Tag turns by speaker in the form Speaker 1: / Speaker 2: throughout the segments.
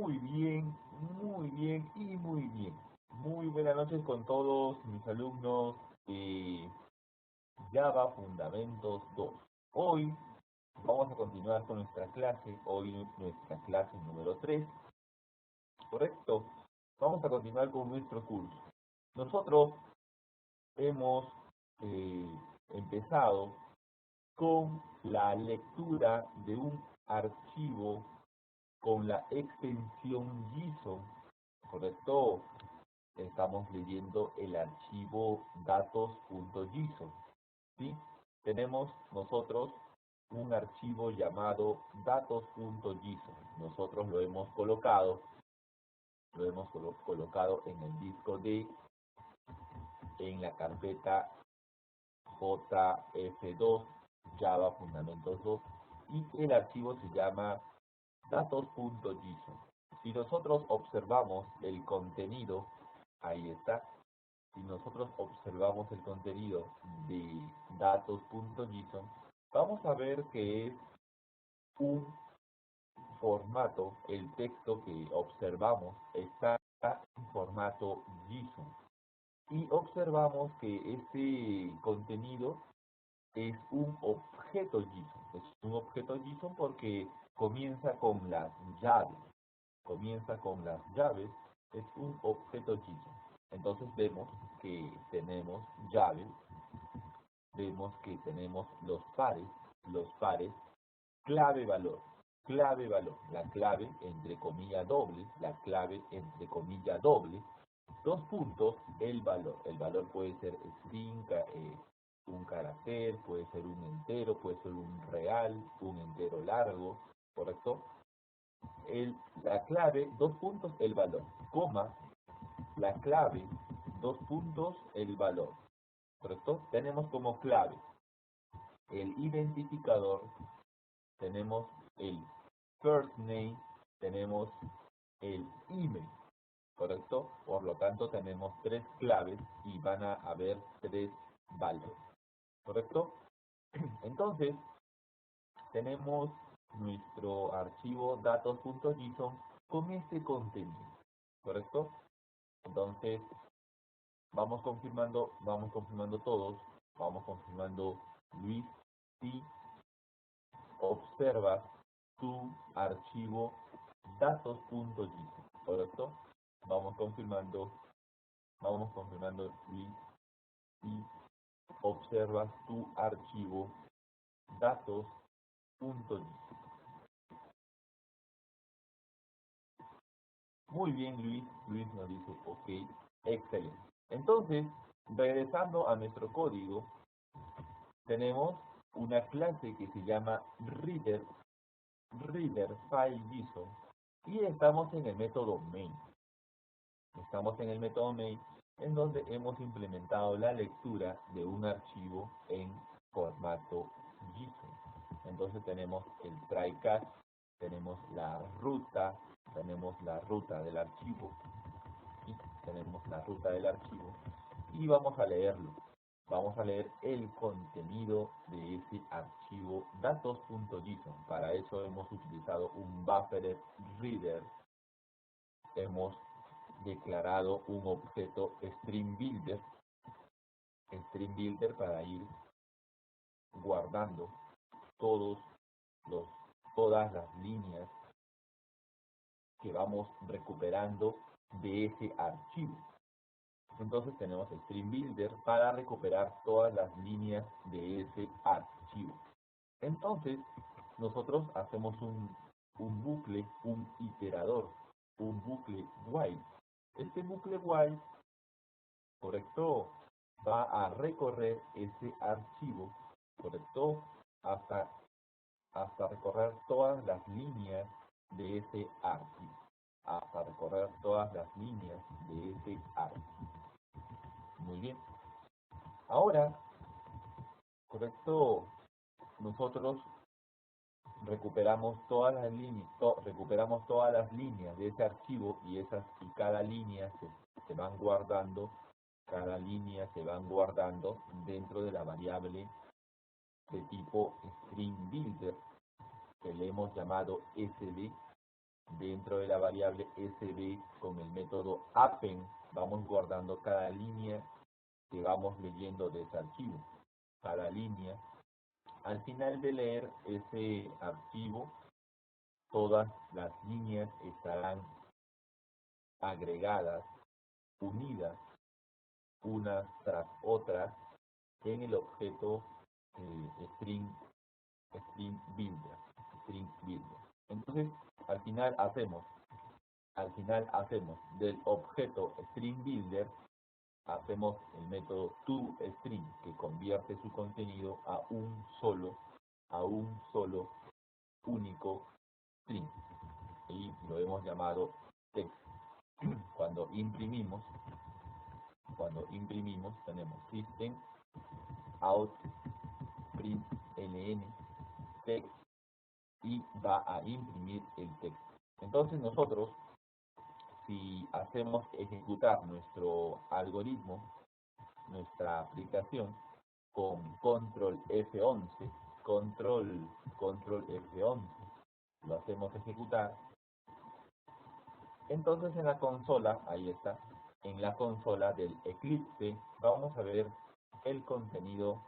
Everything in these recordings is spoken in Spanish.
Speaker 1: muy bien y muy bien. Muy buenas noches con todos mis alumnos de Java Fundamentos 2. Hoy vamos a continuar con nuestra clase, hoy nuestra clase número 3, ¿correcto? Vamos a continuar con nuestro curso. Nosotros hemos empezado con la lectura de un archivo con la extensión JSON, ¿correcto? Estamos leyendo el archivo datos.json, ¿sí? Tenemos nosotros un archivo llamado datos.json. Nosotros lo hemos colocado en el disco D, en la carpeta JF2, Java Fundamentos 2, y el archivo se llama datos.json. Si nosotros observamos el contenido, ahí está. Si nosotros observamos el contenido de datos.json, vamos a ver que es un formato, el texto que observamos está en formato JSON. Y observamos que este contenido es un objeto JSON. Es un objeto JSON porque comienza con las llaves. Es un objeto JSON. Entonces vemos que tenemos llaves, vemos que tenemos los pares, clave-valor, la clave entre comilla doble, dos puntos, el valor puede ser string, un carácter, puede ser un entero, puede ser un real, un entero largo, ¿correcto? La clave, dos puntos, el valor, coma, la clave, dos puntos, el valor, ¿correcto? Tenemos como clave el identificador, tenemos el first name, tenemos el email, ¿correcto? Por lo tanto, tenemos tres claves y van a haber tres valores, ¿correcto? Entonces, tenemos nuestro archivo datos.json con este contenido, ¿correcto? Entonces, vamos confirmando todos, vamos confirmando Luis, si observas tu archivo datos.json, ¿correcto? Vamos confirmando Luis, si observas tu archivo datos.json. Muy bien, Luis nos dice, ok, excelente. Entonces, regresando a nuestro código, tenemos una clase que se llama reader file JSON y estamos en el método main. En donde hemos implementado la lectura de un archivo en formato JSON. Entonces tenemos el try catch, tenemos la ruta del archivo, y tenemos la ruta del archivo y vamos a leerlo. Vamos a leer el contenido de ese archivo datos.json. Para eso hemos utilizado un buffer reader. Hemos declarado un objeto string builder para ir guardando todas las líneas que vamos recuperando de ese archivo. Entonces tenemos string builder para recuperar todas las líneas de ese archivo. Entonces nosotros hacemos un bucle, un iterador, un bucle while. Este bucle while, correcto, va a recorrer ese archivo, correcto, hasta recorrer todas las líneas de ese archivo. Muy bien. Ahora, correcto, nosotros recuperamos todas las líneas de ese archivo y cada línea se van guardando, dentro de la variable de tipo string builder que le hemos llamado sd, Dentro de la variable sb con el método append vamos guardando cada línea que vamos leyendo de ese archivo. Cada línea. Al final de leer ese archivo, todas las líneas estarán agregadas, unidas, unas tras otras, en el objeto string builder. Entonces, al final hacemos del objeto string builder, hacemos el método toString, que convierte su contenido a un solo único string, y lo hemos llamado text. Cuando imprimimos tenemos system out println text y va a imprimir el texto. Entonces nosotros, si hacemos ejecutar nuestro algoritmo, nuestra aplicación, con control F11, control F11, lo hacemos ejecutar, entonces en la consola, ahí está, en la consola del Eclipse, vamos a ver el contenido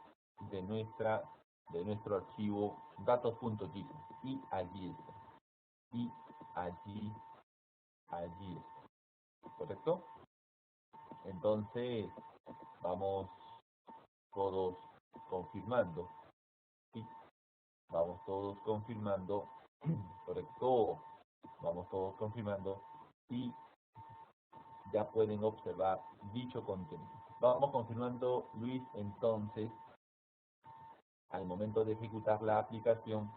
Speaker 1: de nuestro archivo datos.json, y allí está, allí está, ¿correcto? Entonces vamos todos confirmando, ¿sí? Vamos todos confirmando, ¿correcto? Vamos todos confirmando y ya pueden observar dicho contenido. Vamos confirmando, Luis. Entonces, al momento de ejecutar la aplicación,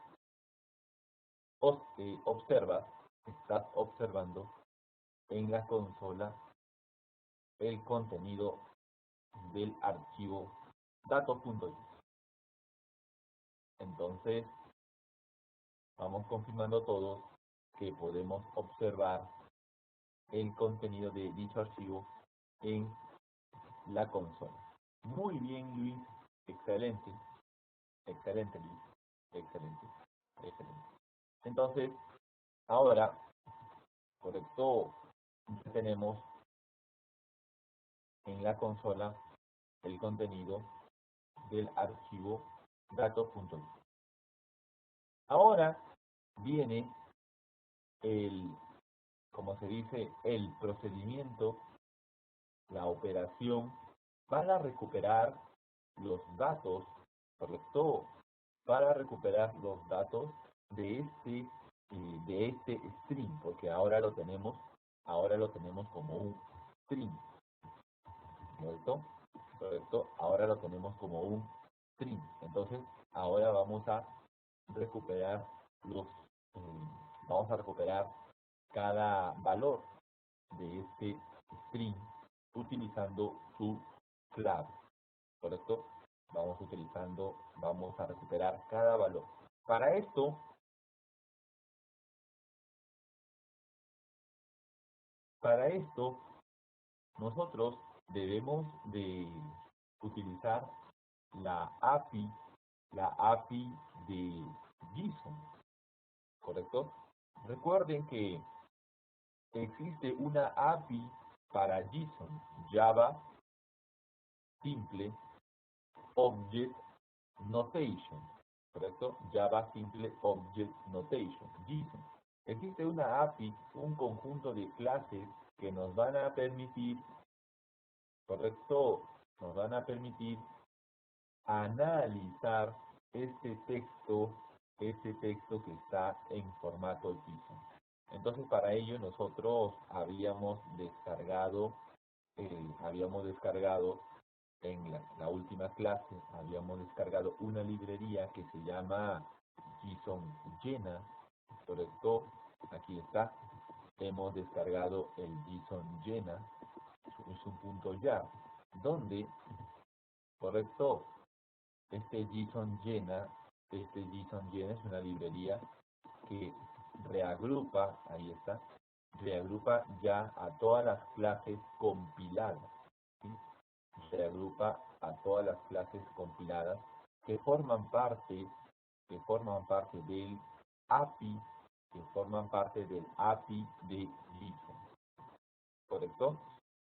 Speaker 1: estás observando en la consola el contenido del archivo datos.json. Entonces, vamos confirmando todos que podemos observar el contenido de dicho archivo en la consola. Muy bien, Luis. Excelente. Excelente, Luis. Excelente. Entonces, ahora, correcto, ya tenemos en la consola el contenido del archivo datos.json. Ahora viene como se dice, el procedimiento, la operación para recuperar los datos, ¿correcto? Para recuperar los datos de este string, porque ahora lo tenemos como un string, ¿correcto? Ahora lo tenemos como un string. Entonces, ahora vamos a recuperar cada valor de este string utilizando su clave, ¿correcto? Vamos a recuperar cada valor. Para esto nosotros debemos de utilizar la API de JSON, ¿correcto? Recuerden que existe una API para JSON, Java Simple Object Notation, ¿correcto? Java Simple Object Notation, JSON. Existe una API, un conjunto de clases que nos van a permitir, ¿correcto? Nos van a permitir analizar este texto que está en formato JSON. Entonces, para ello nosotros habíamos descargado en la última clase, habíamos descargado una librería que se llama JSON Llena, ¿correcto? Aquí está. Hemos descargado el JSON Llena, es un punto .jar, donde, ¿correcto? Este JSON Llena es una librería que reagrupa, ahí está, reagrupa ya a todas las clases compiladas, ¿sí? Reagrupa a todas las clases compiladas que forman parte del API que forman parte del API de JSON, ¿correcto?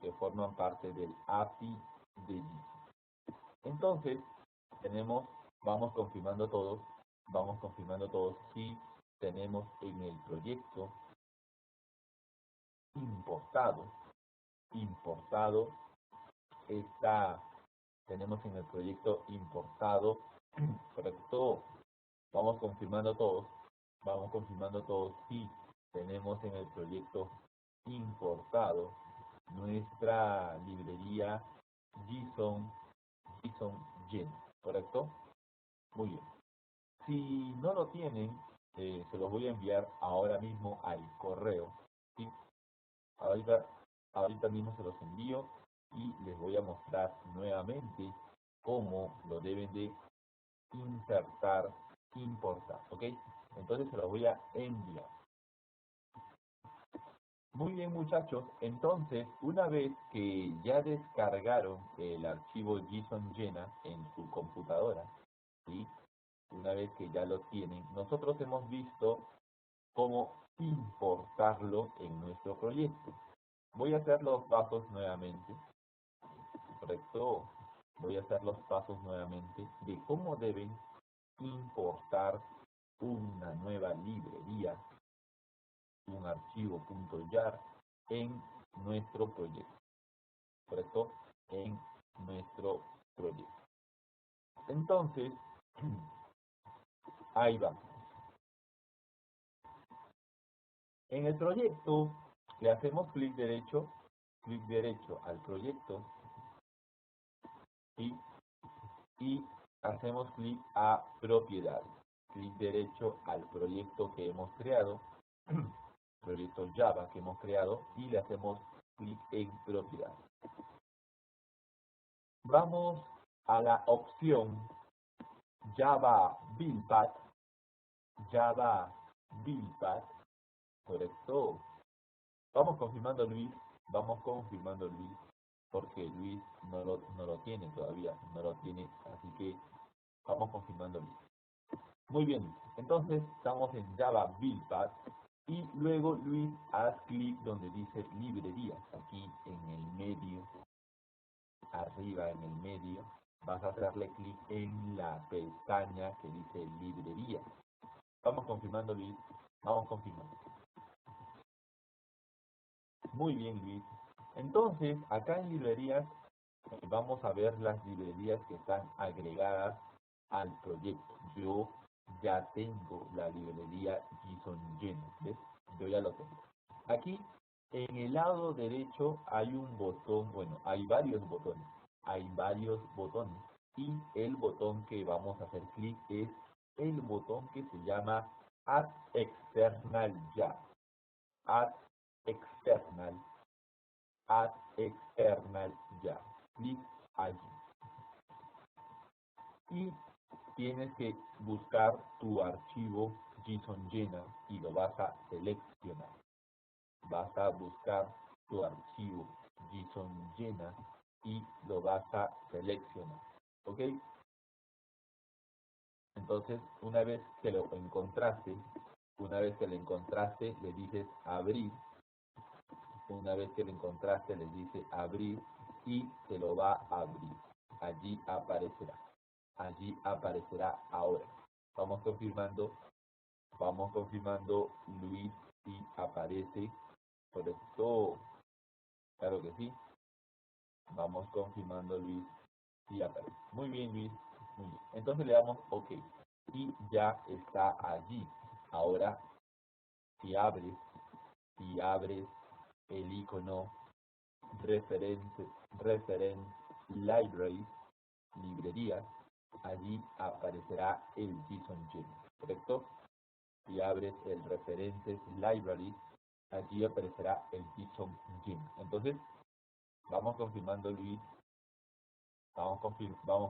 Speaker 1: Que forman parte del API de JSON. Entonces, tenemos, vamos confirmando todos si tenemos en el proyecto importado, tenemos en el proyecto importado, correcto, vamos confirmando todos si tenemos en el proyecto importado nuestra librería JSON Gen, ¿correcto? Muy bien. Si no lo tienen, se los voy a enviar ahora mismo al correo, ¿sí? Ahorita mismo se los envío y les voy a mostrar nuevamente cómo lo deben de importar, ¿ok? Entonces se los voy a enviar. Muy bien, muchachos, entonces una vez que ya descargaron el archivo JSON Llena en su computadora, ¿sí? Una vez que ya lo tienen, nosotros hemos visto cómo importarlo en nuestro proyecto. Voy a hacer los pasos nuevamente, ¿correcto? Voy a hacer los pasos nuevamente de cómo deben importar una nueva librería, un archivo .jar en nuestro proyecto, ¿correcto? En nuestro proyecto. Entonces, ahí va. En el proyecto le hacemos clic derecho al proyecto, ¿sí? Y hacemos clic a propiedades. Clic derecho al proyecto que hemos creado, proyecto Java que hemos creado, y le hacemos clic en propiedades. Vamos a la opción Java Buildpath, correcto. Vamos confirmando Luis, porque Luis no lo tiene todavía, así que vamos confirmando Luis. Muy bien, entonces estamos en Java Buildpath y luego Luis haz clic donde dice librerías, aquí en el medio, arriba en el medio, vas a hacerle clic en la pestaña que dice librerías. Vamos confirmando Luis, vamos confirmando. Muy bien Luis. Entonces, acá en librerías vamos a ver las librerías que están agregadas al proyecto. Yo ya tengo la librería JSON Gen, ¿ves? Yo ya lo tengo. Aquí en el lado derecho hay un botón, bueno, hay varios botones y el botón que vamos a hacer clic es el botón que se llama Add External Jar. Add External Jar. Clic allí. Y tienes que buscar tu archivo JSON Llena y lo vas a seleccionar. Vas a buscar tu archivo JSON Llena y lo vas a seleccionar. ¿Ok? Entonces, una vez que lo encontraste, le dices abrir. Una vez que lo encontraste, le dices abrir y te lo va a abrir. Allí aparecerá ahora. Vamos confirmando Luis si aparece, correcto, claro que sí. Vamos confirmando Luis si aparece. Muy bien Luis, muy bien. Entonces le damos OK y ya está allí. Ahora si abres el icono reference library, librerías, allí aparecerá el JSON Gen, ¿correcto? Si abres el references library, allí aparecerá el JSON Gen. Entonces, vamos confirmando Luis, vamos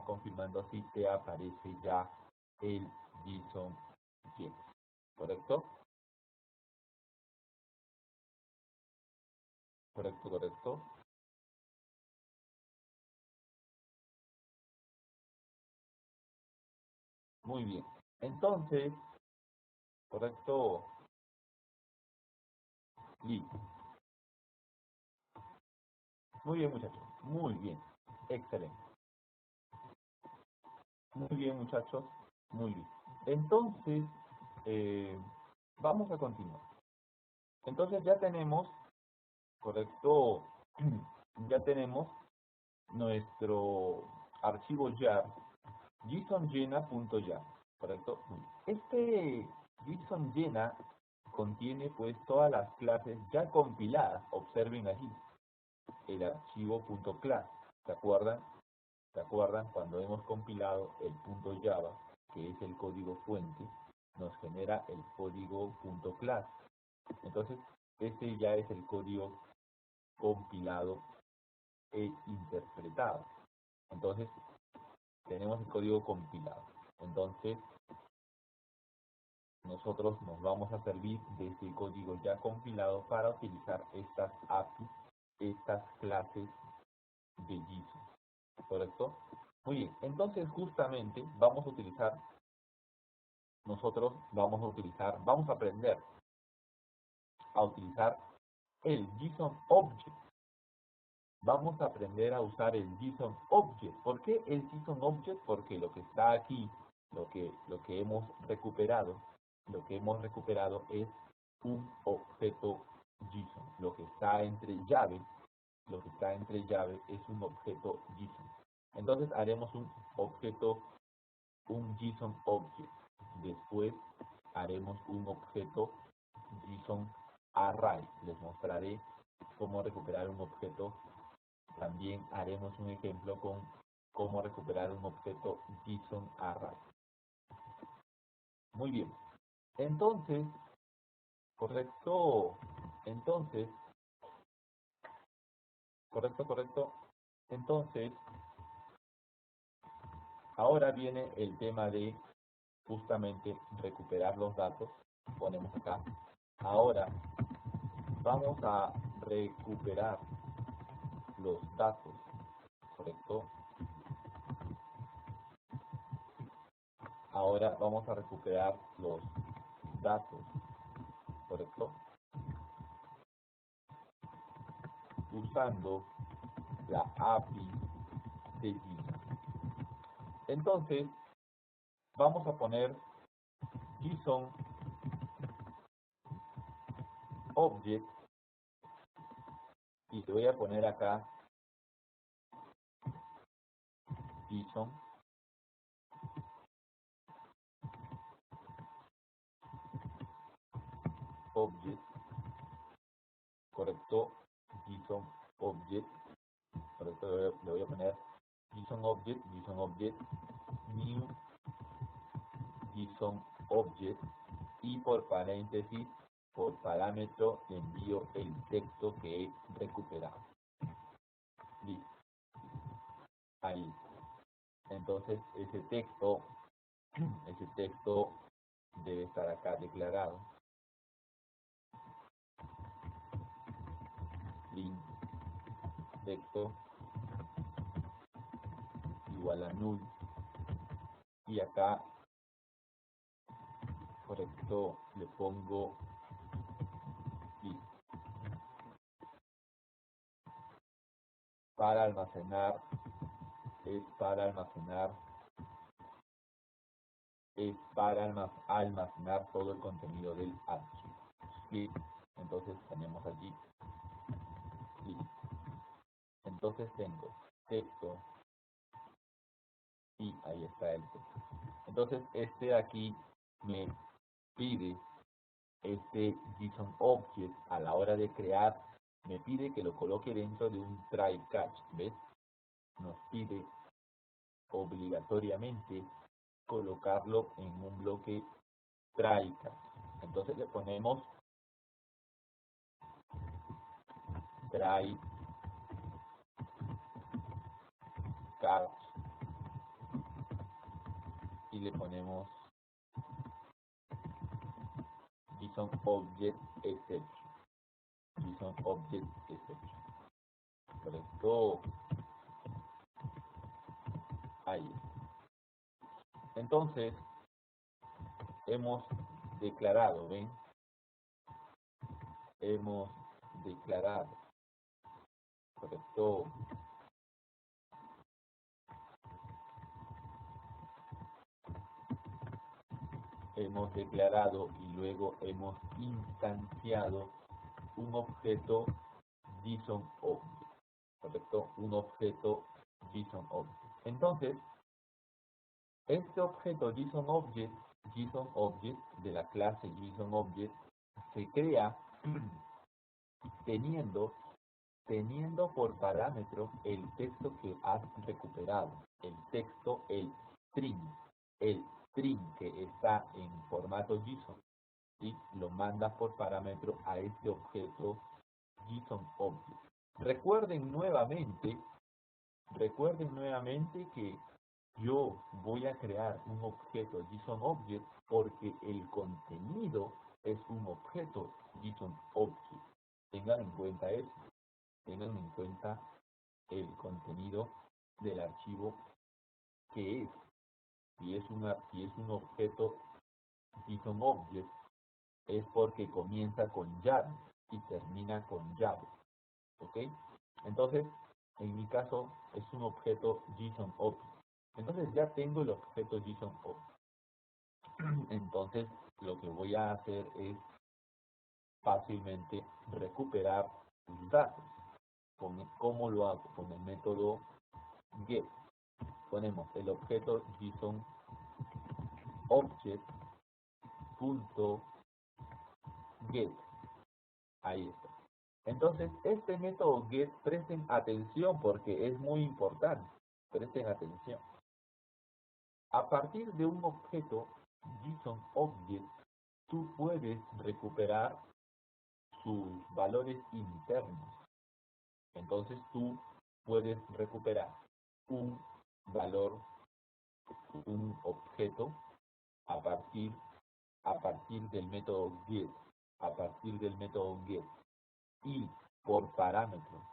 Speaker 1: confirmando si te aparece ya el JSON Gen, ¿correcto? Correcto. Muy bien. Entonces, correcto. Listo. Muy bien, muchachos. Muy bien. Excelente. Muy bien, muchachos. Muy bien. Entonces, eh, vamos a continuar. Entonces ya tenemos, correcto, ya tenemos nuestro archivo jar, jsonllena.jar, ¿correcto? Este JSON-llena contiene pues todas las clases ya compiladas. Observen allí el archivo .class. ¿Se acuerdan? ¿Se acuerdan? Cuando hemos compilado el .java, que es el código fuente, nos genera el código .class. Entonces, este ya es el código compilado e interpretado. Entonces, tenemos el código compilado. Entonces, nosotros nos vamos a servir de este código ya compilado para utilizar estas APIs, estas clases de JSON. ¿Correcto? Muy bien. Entonces, justamente, vamos a aprender a utilizar el JSON Object. Vamos a aprender a usar el JSON Object. ¿Por qué el JSON Object? Porque lo que está aquí, lo que hemos recuperado es un objeto JSON. Lo que está entre llave es un objeto JSON. Entonces haremos un JSON Object. Después haremos un objeto JSON Array. Les mostraré cómo recuperar un objeto. También haremos un ejemplo con cómo recuperar un objeto JSON Array. Muy bien. Entonces, correcto. Entonces, correcto. Entonces, ahora viene el tema de justamente recuperar los datos. Ponemos acá. Ahora vamos a recuperar los datos, ¿correcto? Ahora vamos a recuperar los datos, ¿correcto? Usando la API de JSON. Entonces, vamos a poner JSON Object y te voy a poner acá JSON Object, correcto, JSON Object, correcto, le voy a poner JSON Object, new JSON Object y por paréntesis, por parámetro, envío el texto que he recuperado. Listo. Ahí. Entonces ese texto debe estar acá declarado. Link texto igual a null. Y acá, correcto, le pongo list para almacenar, es para almacenar todo el contenido del archivo. Y entonces tenemos allí list. Entonces tengo texto y ahí está el texto. Entonces este de aquí me pide este JSON Object a la hora de crear, me pide que lo coloque dentro de un try catch. ¿Ves? Nos pide obligatoriamente colocarlo en un bloque try catch. Entonces le ponemos try catch y le ponemos JSON Object Exception. JSON Object Exception. Correcto. Ahí. Entonces, hemos declarado, ¿ven? Hemos declarado, ¿correcto? Hemos declarado y luego hemos instanciado un objeto JSON-Object, ¿correcto? Un objeto JSON-Object. Entonces, este objeto JSON-Object de la clase JSON-Object se crea teniendo por parámetro el texto que has recuperado, el texto, el string que está en formato JSON, ¿sí? Lo mandas por parámetro a este objeto JSON-Object. Recuerden nuevamente que yo voy a crear un objeto JSON-Object porque el contenido es un objeto JSON-Object. Tengan en cuenta eso. Tengan en cuenta el contenido del archivo que es. Si es un objeto JSON-Object, es porque comienza con llave y termina con llave. ¿Ok? Entonces, en mi caso, es un objeto JSON-Object. Entonces ya tengo el objeto JSON-Object. Entonces, lo que voy a hacer es fácilmente recuperar los datos. ¿Cómo lo hago? Con el método get. Ponemos el objeto JSON object.get. Ahí está. Entonces, este método get, presten atención porque es muy importante. Presten atención. A partir de un objeto JSON Object, tú puedes recuperar sus valores internos. Entonces, tú puedes recuperar un valor, un objeto a partir del método get, y por parámetro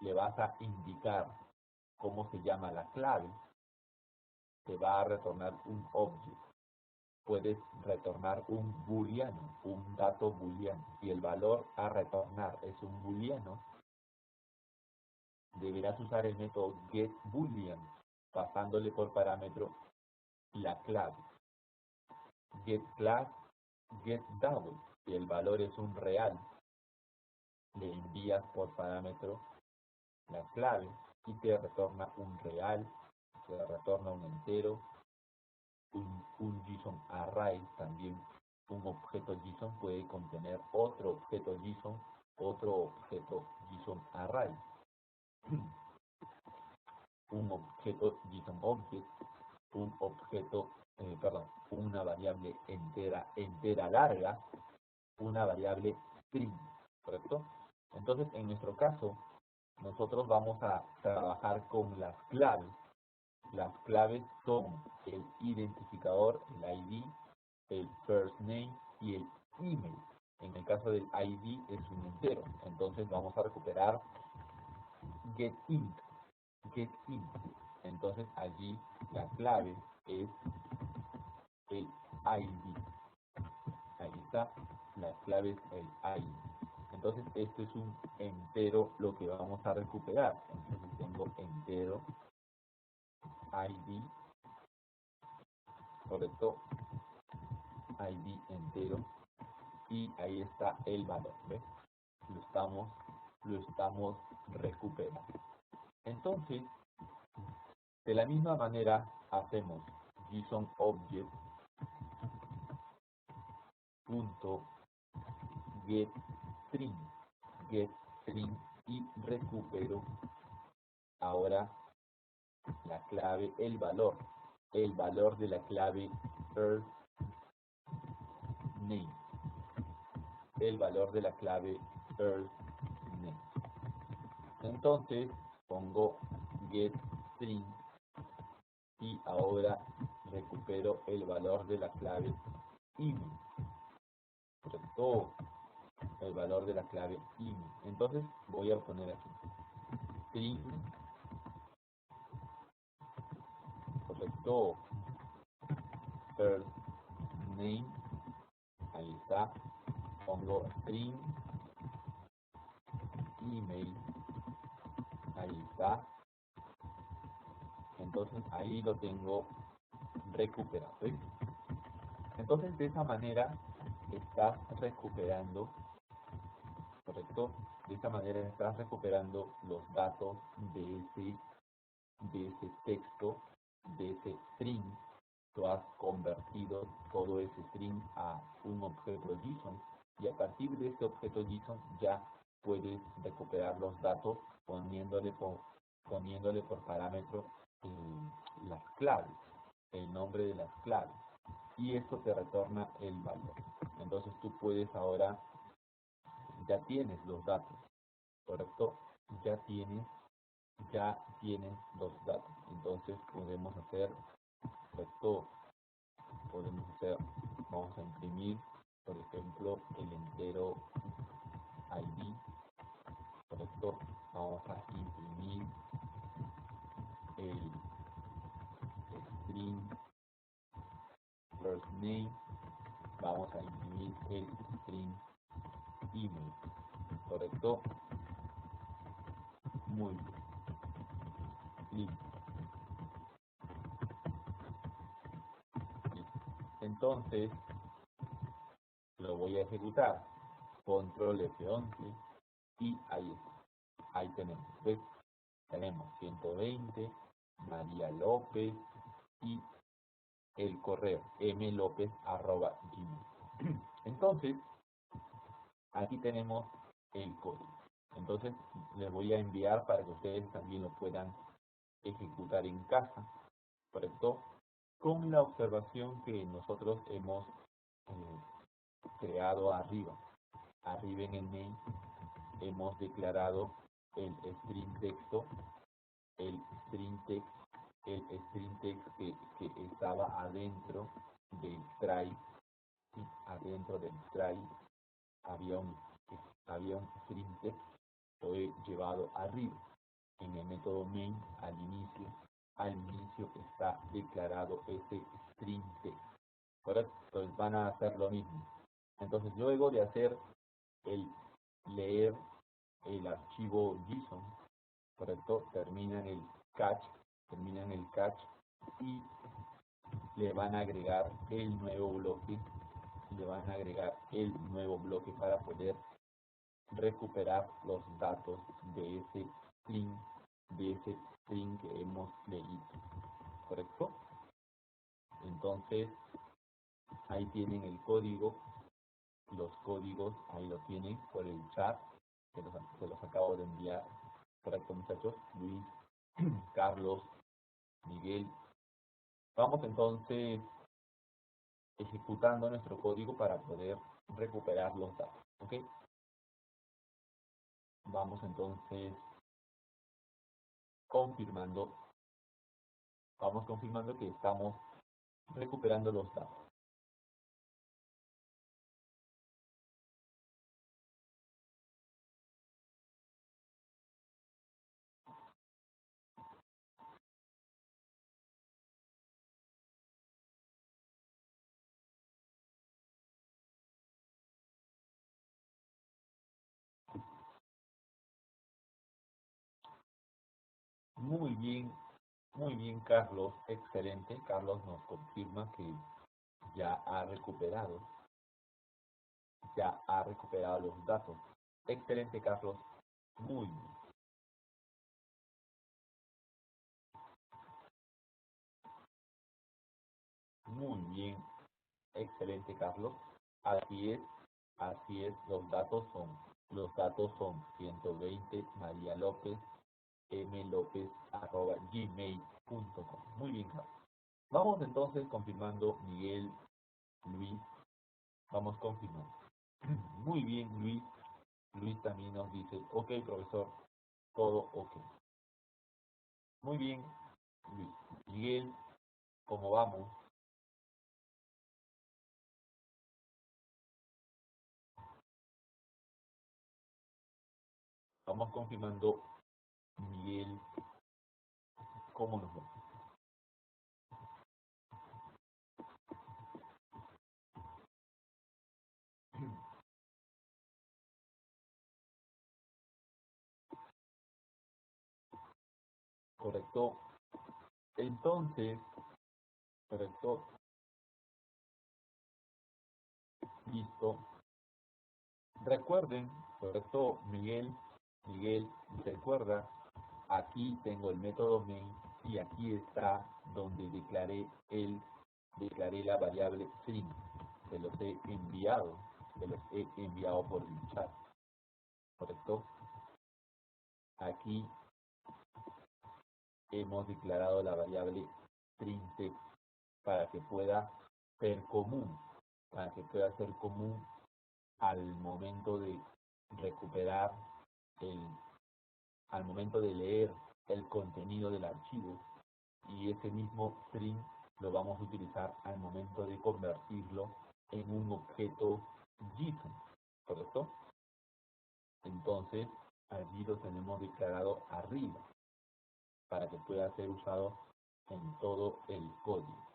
Speaker 1: le vas a indicar cómo se llama la clave, te va a retornar un object. Puedes retornar un booleano, un dato booleano. Si el valor a retornar es un booleano, deberás usar el método getBoolean, pasándole por parámetro la clave. getClass, getDouble. Si el valor es un real, le envías por parámetro la clave y te retorna un real, te retorna un entero, un JSON array también. Un objeto JSON puede contener otro objeto JSON array. Un objeto JSON object, una variable entera larga, una variable string, ¿correcto? Entonces, en nuestro caso, nosotros vamos a trabajar con las claves. Las claves son el identificador, el ID, el first name y el email. En el caso del ID es un entero, entonces vamos a recuperar getInt. Entonces allí la clave es el ID. Ahí está, la clave es el ID. Entonces este es un entero lo que vamos a recuperar. Entonces tengo entero ID, correcto, ID entero, y ahí está el valor, ¿ves? Lo estamos recuperando. Entonces, de la misma manera hacemos JSON Object punto getString y recupero ahora la clave, el valor de la clave first name, Entonces pongo getString y ahora recupero el valor de la clave email, correcto, el valor de la clave email. Entonces voy a poner aquí string, correcto, first name, ahí está, pongo string email, ahí está. Entonces ahí lo tengo recuperado, ¿sí? Entonces de esa manera estás recuperando, ¿correcto? De esta manera estás recuperando los datos de ese texto, de ese string. Tú has convertido todo ese string a un objeto JSON y a partir de este objeto JSON ya puedes recuperar los datos poniéndole por parámetro las claves, el nombre de las claves, y esto te retorna el valor. Entonces tú puedes ahora, ya tienes los datos, ¿correcto? Ya tienes los datos. Entonces podemos hacer, ¿correcto? Vamos a imprimir, por ejemplo, el entero ID, ¿correcto? Vamos a imprimir el string first name, vamos a imprimir el string email, ¿correcto? Muy bien, listo. Entonces lo voy a ejecutar, control F11 y ahí tenemos, ¿ves? Tenemos 120, María López y el correo mlopez@gmail. Entonces aquí tenemos el código. Entonces les voy a enviar para que ustedes también lo puedan ejecutar en casa, ¿correcto? Con la observación que nosotros hemos creado arriba. Arriba en el main hemos declarado el string texto, el string text, que estaba adentro del try, ¿sí? Adentro del try había un string text, lo he llevado arriba. En el método main, al inicio está declarado ese string text, ¿correcto? Entonces van a hacer lo mismo. Entonces luego de hacer el leer el archivo JSON, ¿correcto? Terminan el catch y le van a agregar el nuevo bloque, para poder recuperar los datos de ese string que hemos leído, ¿correcto? Entonces ahí tienen el código, los códigos ahí lo tienen por el chat, se los acabo de enviar, ¿correcto, muchachos? Luis, Carlos, Miguel. Vamos entonces ejecutando nuestro código para poder recuperar los datos, ¿ok? Vamos entonces confirmando que estamos recuperando los datos. Muy bien, Carlos, excelente. Carlos nos confirma que ya ha recuperado los datos. Excelente, Carlos. Muy bien. Muy bien. Excelente, Carlos. Así es, los datos son 120 María López, mlopez@gmail.com. Muy bien, Carlos. Vamos entonces confirmando, Miguel, Luis, vamos confirmando. Muy bien, Luis. Luis también nos dice, ok, profesor, todo ok. Muy bien, Luis. Miguel, ¿cómo vamos? Vamos confirmando, Miguel, ¿cómo nos va? ¿correcto? Entonces, ¿correcto? Listo. Recuerden, ¿correcto? Miguel, recuerda, aquí tengo el método main y aquí está donde declaré la variable string. Se los he enviado por el chat, ¿correcto? Aquí hemos declarado la variable string text para que pueda ser común, al momento de recuperar al momento de leer el contenido del archivo, y ese mismo string lo vamos a utilizar al momento de convertirlo en un objeto JSON, ¿correcto? Entonces, allí lo tenemos declarado arriba para que pueda ser usado en todo el código.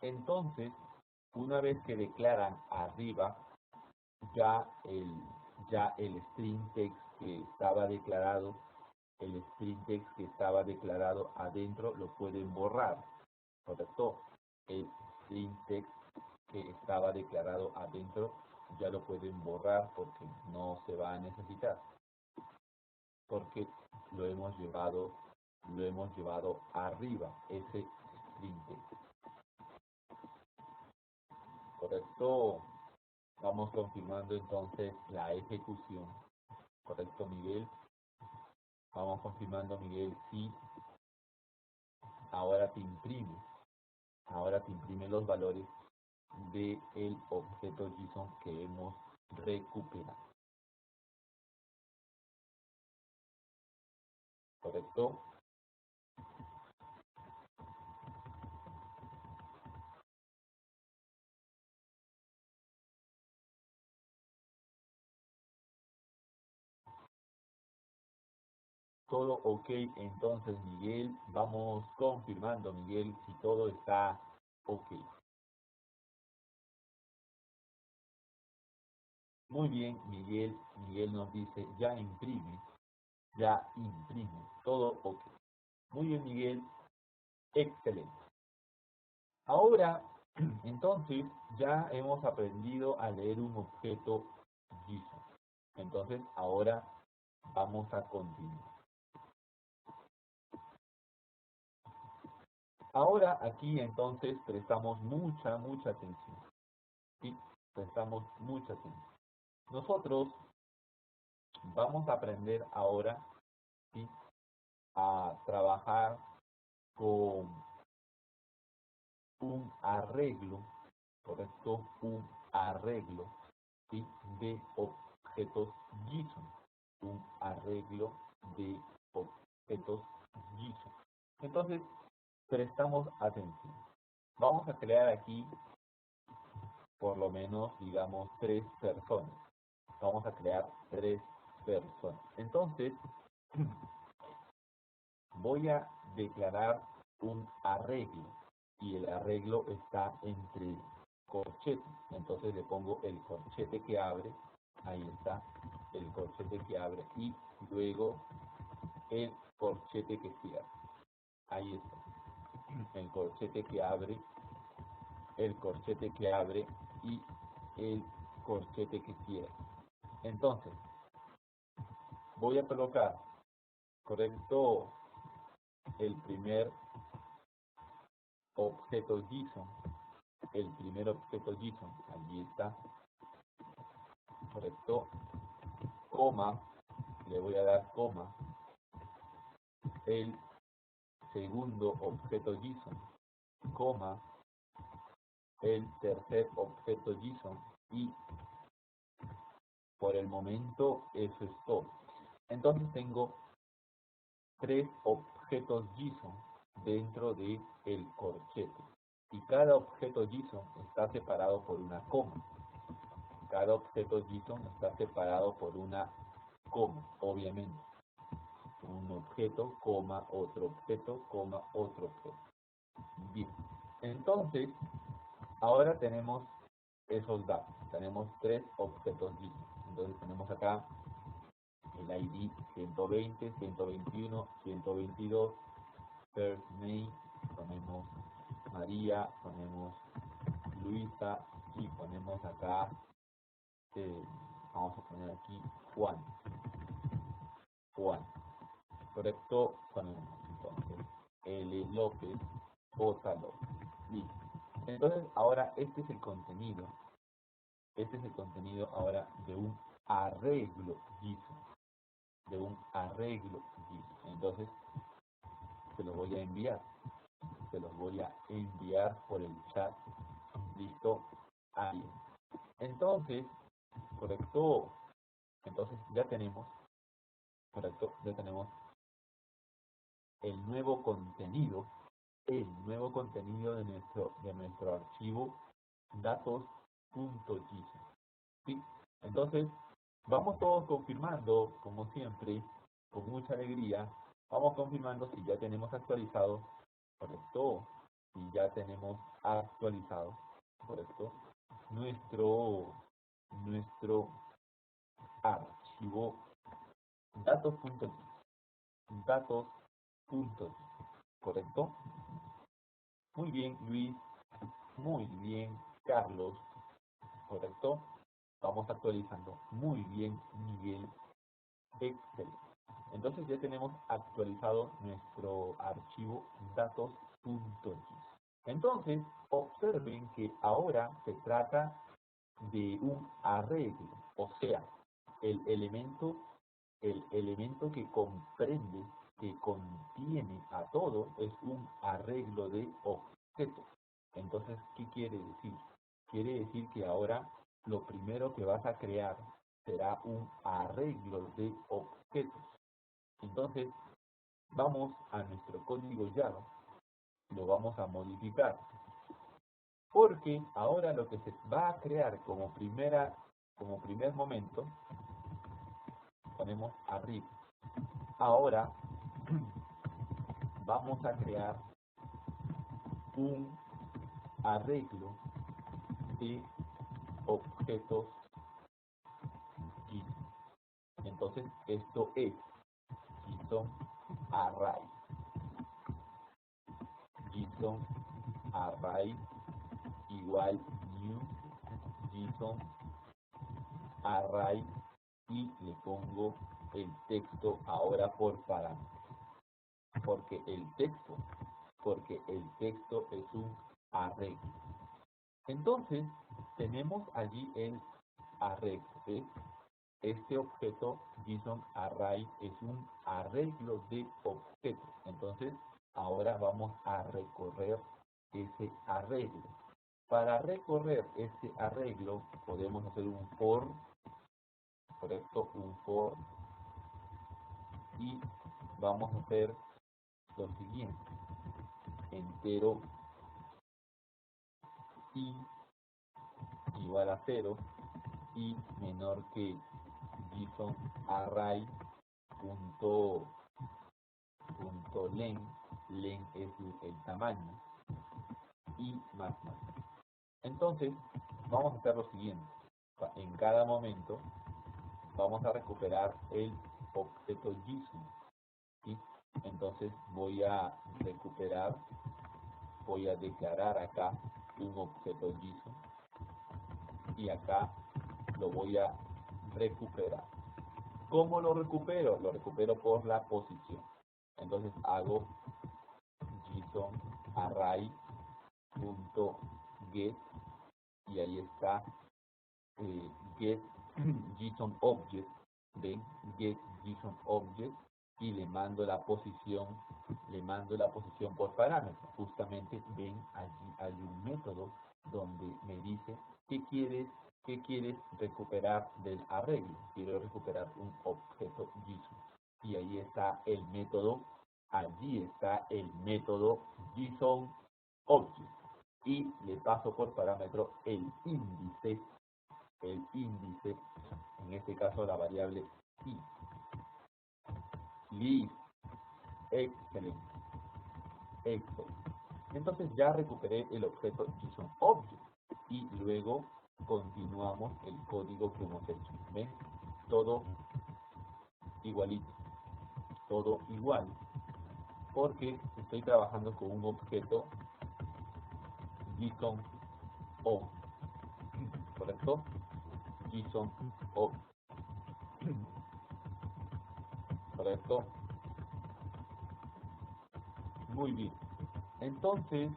Speaker 1: Entonces, una vez que declaran arriba, ya el string text que estaba declarado, adentro lo pueden borrar, ¿correcto? El string text que estaba declarado adentro ya lo pueden borrar porque no se va a necesitar, porque lo hemos llevado arriba, ese string text, ¿correcto? Vamos confirmando entonces la ejecución, ¿correcto, Miguel? Vamos confirmando, Miguel, sí. Ahora te imprime los valores del objeto JSON que hemos recuperado, ¿correcto? Todo ok, entonces, Miguel, vamos confirmando, Miguel, si todo está ok. Muy bien, Miguel nos dice, ya imprime, todo ok. Muy bien, Miguel, excelente. Ahora, entonces, ya hemos aprendido a leer un objeto JSON. Entonces, ahora vamos a continuar. Ahora, aquí, entonces, prestamos mucha atención. ¿Sí? Prestamos mucha atención. Nosotros vamos a aprender ahora, ¿sí?, a trabajar con un arreglo, ¿correcto? Un arreglo, ¿sí?, de objetos JSON. Un arreglo de objetos JSON. Entonces, prestamos atención. Vamos a crear aquí, por lo menos, digamos, 3 personas. Vamos a crear 3 personas. Entonces, voy a declarar un arreglo y el arreglo está entre corchetes. Entonces le pongo el corchete que abre, ahí está, el corchete que abre, y luego el corchete que cierra. Ahí está, el corchete que abre, y el corchete que cierra. Entonces, voy a colocar, correcto, el primer objeto JSON, allí está, correcto, coma, le voy a dar coma, el segundo objeto JSON, coma, el tercer objeto JSON, y por el momento eso es todo. Entonces tengo 3 objetos JSON dentro de el corchete, y cada objeto JSON está separado por una coma. Cada objeto JSON está separado por una coma, obviamente. 1, objeto, coma, otro objeto, coma, otro objeto. Bien, entonces, ahora tenemos esos datos. Tenemos 3 objetos JSON. Entonces tenemos acá el ID 120, 121, 122, first name, ponemos María, ponemos Luisa y ponemos acá, vamos a poner aquí Juan. Correcto, ponemos entonces L. López, J. López. Listo. Entonces ahora este es el contenido. Este es el contenido ahora de un arreglo JSON. Entonces se los voy a enviar. Por el chat. Listo. Ahí. Entonces, correcto. Entonces ya tenemos el nuevo contenido de nuestro archivo datos.json. ¿Sí? Entonces, vamos todos confirmando, como siempre, con mucha alegría, vamos confirmando si ya tenemos actualizado, correcto, si ya tenemos actualizado, correcto, nuestro archivo datos.json, correcto. Muy bien, Luis. Muy bien, Carlos. Correcto. Vamos actualizando. Muy bien, Miguel. Excelente. Entonces ya tenemos actualizado nuestro archivo datos.json. Entonces, observen que ahora se trata de un arreglo, o sea, el elemento que comprende, que contiene a todo, es un arreglo de objetos. Entonces, ¿qué quiere decir? Quiere decir que ahora lo primero que vas a crear será un arreglo de objetos. Entonces, vamos a nuestro código Java, lo vamos a modificar, porque ahora lo que se va a crear como primer momento, ponemos arriba. Ahora vamos a crear un arreglo de objetos JSON. Entonces esto es JSON Array. JSON Array igual new JSON Array y le pongo el texto ahora por parámetro. Porque el texto es un arreglo. Entonces tenemos allí el arreglo. ¿Sí? Este objeto JSON Array es un arreglo de objetos. Entonces ahora vamos a recorrer ese arreglo. Para recorrer ese arreglo podemos hacer un for, correcto, un for, y vamos a hacer lo siguiente: entero i igual a 0 y menor que JSON Array punto len es el tamaño, y más. Entonces vamos a hacer lo siguiente: en cada momento vamos a recuperar el objeto JSON, ¿sí? Entonces voy a declarar acá un objeto JSON y acá lo voy a recuperar. ¿Cómo lo recupero? Lo recupero por la posición. Entonces hago JSON Array.get y ahí está get JSON Object, ven, get JSON Object, y le mando la posición por parámetro. Justamente ven, allí hay un método donde me dice qué quieres recuperar del arreglo. Quiero recuperar un objeto JSON y ahí está el método, JSON Object, y le paso por parámetro el índice, en este caso la variable i. Listo. Excelente. Excelente. Entonces ya recuperé el objeto JSON-Object y luego continuamos el código que hemos hecho. ¿Ven? Todo igualito, todo igual, porque estoy trabajando con un objeto JSON-O, ¿correcto? JSON-O, ¿correcto? Muy bien. Entonces,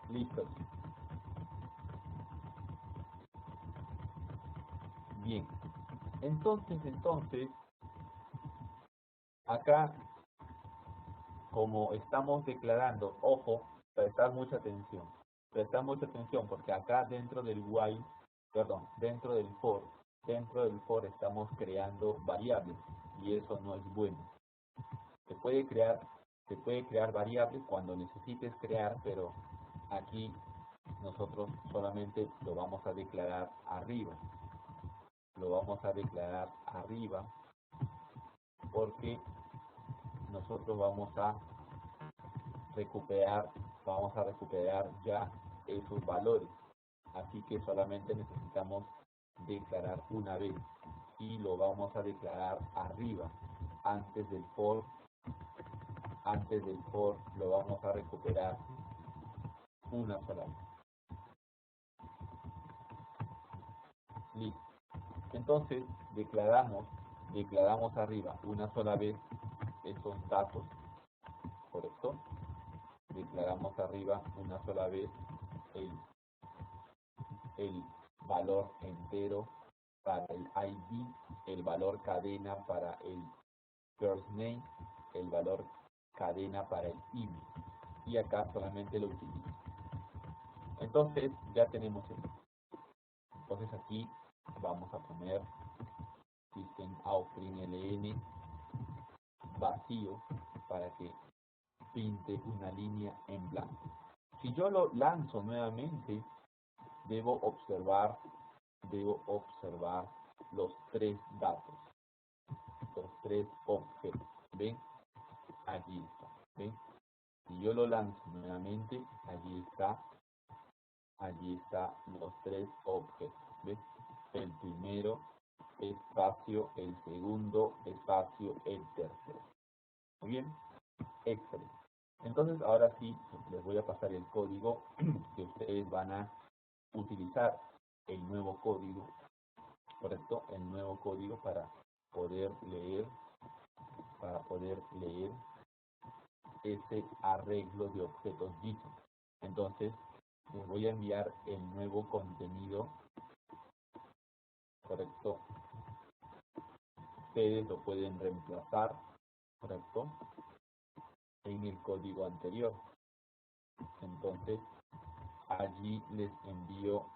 Speaker 1: listo. Bien. Entonces, acá, como estamos declarando, ojo, prestar mucha atención, porque acá dentro del while, perdón, dentro del for estamos creando variables, y eso no es bueno. Se puede crear variables cuando necesites crear, pero aquí nosotros solamente lo vamos a declarar arriba. Lo vamos a declarar arriba porque nosotros vamos a recuperar ya esos valores. Así que solamente necesitamos declarar una vez y lo vamos a declarar arriba. Antes del for lo vamos a recuperar una sola vez. Listo. Entonces declaramos arriba una sola vez esos datos, ¿correcto? Declaramos arriba una sola vez el valor entero para el ID, el valor cadena para el first name, el valor cadena para el email. Y acá solamente lo utilizo. Entonces ya tenemos esto. Entonces aquí vamos a poner system.out.ln vacío para que pinte una línea en blanco. Si yo lo lanzo nuevamente, debo observar los tres datos, los tres objetos. ¿Ven? Allí está. ¿Ven? Si yo lo lanzo nuevamente, allí está los tres objetos. ¿Ven? El primero, espacio, el segundo, espacio, el tercero. Muy bien, excelente. Entonces ahora sí les voy a pasar el código que ustedes van a utilizar, el nuevo código, ¿correcto? El nuevo código para poder leer ese arreglo de objetos JSON. Entonces les voy a enviar el nuevo contenido, ¿correcto? Ustedes lo pueden reemplazar, ¿correcto? En el código anterior. Entonces allí les envío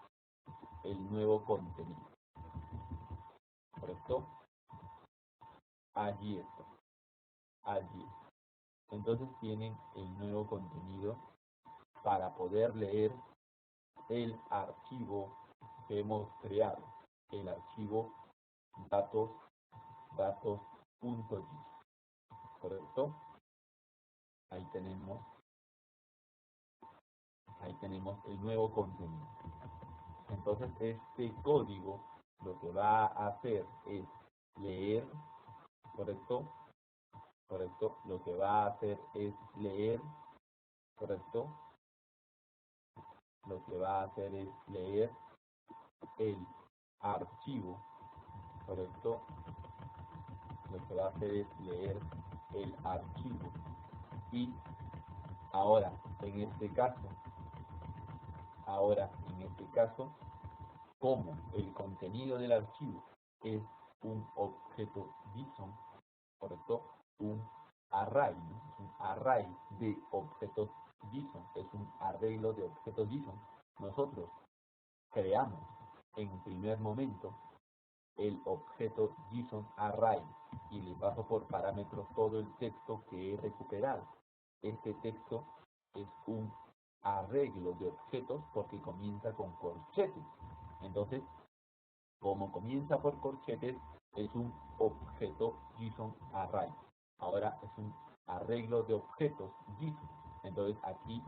Speaker 1: el nuevo contenido, ¿correcto? Allí está, allí. Entonces tienen el nuevo contenido para poder leer el archivo que hemos creado, el archivo datos.json, ¿correcto? Ahí tenemos el nuevo contenido. Entonces este código lo que va a hacer es leer, ¿correcto? ¿Correcto? Lo que va a hacer es leer, ¿correcto? Lo que va a hacer es leer el archivo, ¿correcto? Lo que va a hacer es leer el archivo. Y ahora, en este caso, como el contenido del archivo es un objeto JSON, ¿correcto? Un array, ¿no? Es un array de objetos JSON, es un arreglo de objetos JSON. Nosotros creamos en primer momento el objeto JSON array y le paso por parámetros todo el texto que he recuperado. Este texto es un arreglo de objetos porque comienza con corchetes. Entonces, Como comienza por corchetes, es un objeto JSON array. Ahora es un arreglo de objetos JSON. Entonces aquí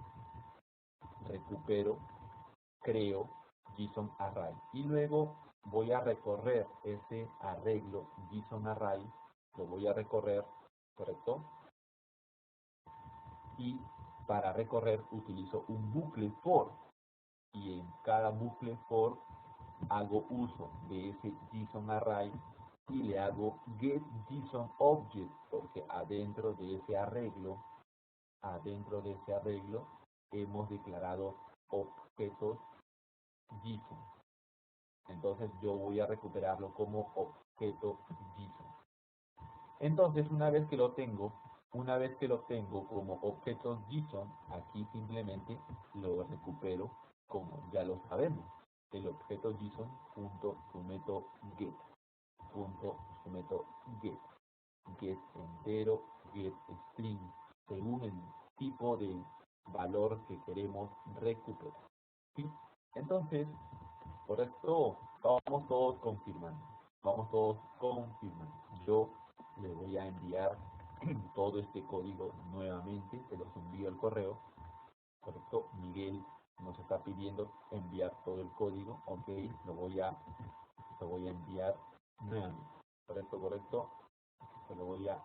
Speaker 1: recupero, creo JSON array. Y luego voy a recorrer ese arreglo JSON array. Lo voy a recorrer, ¿correcto? Y para recorrer utilizo un bucle for. Y en cada bucle for hago uso de ese JSON array y le hago get JSON object, porque adentro de ese arreglo hemos declarado objetos JSON. Entonces yo voy a recuperarlo como objeto JSON. Entonces una vez que lo tengo como objetos JSON, aquí simplemente lo recupero como ya lo sabemos, el objeto JSON.suMetoGet, get entero, get string, según el tipo de valor que queremos recuperar. ¿Sí? Entonces, por esto vamos todos confirmando. Yo le voy a enviar todo este código nuevamente, se los envío al correo. Correcto, Miguel nos está pidiendo enviar todo el código. Ok, lo voy a enviar nuevamente. Correcto, se lo voy a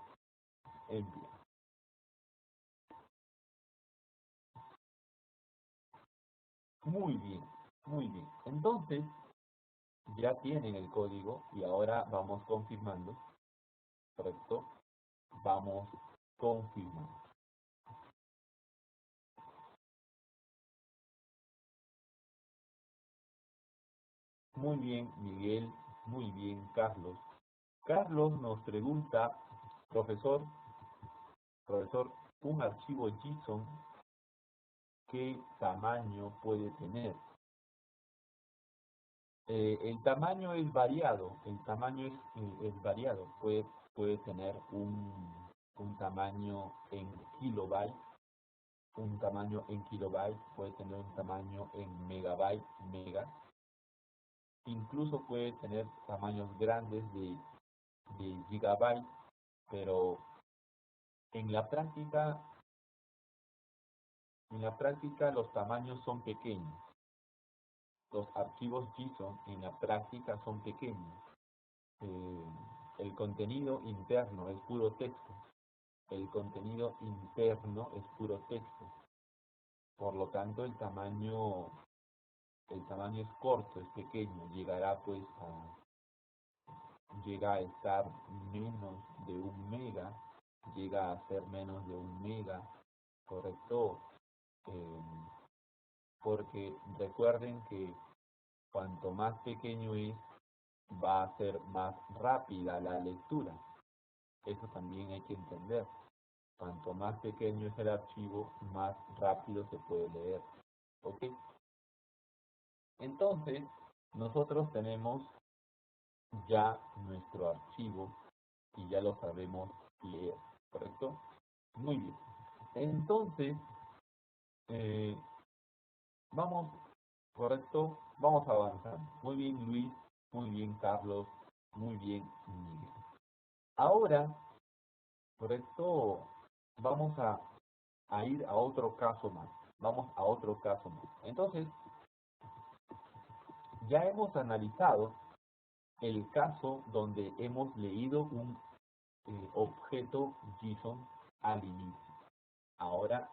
Speaker 1: enviar. Muy bien. Entonces, ya tienen el código y ahora vamos confirmando. Correcto, vamos confirmando. Muy bien, Miguel. Muy bien, Carlos. Carlos nos pregunta, profesor, un archivo JSON, ¿qué tamaño puede tener? El tamaño es variado, es variado. Puede tener un tamaño en kilobytes, puede tener un tamaño en megas, incluso puede tener tamaños grandes de gigabytes, pero en la práctica los tamaños son pequeños. Los archivos JSON en la práctica son pequeños. El contenido interno es puro texto. Por lo tanto, el tamaño es corto, es pequeño. Llega a estar menos de 1 mega, llega a ser menos de 1 mega, ¿correcto? Eh, porque recuerden que cuanto más pequeño es, va a ser más rápida la lectura. Eso también hay que entender. Cuanto más pequeño es el archivo, más rápido se puede leer. ¿Ok? Entonces, nosotros tenemos ya nuestro archivo y ya lo sabemos leer. ¿Correcto? Muy bien. Entonces, eh, vamos, correcto, vamos a avanzar. Muy bien, Luis. Muy bien, Carlos. Muy bien, Miguel. Ahora, correcto, vamos a ir a otro caso más. Entonces, ya hemos analizado el caso donde hemos leído un objeto JSON al inicio. Ahora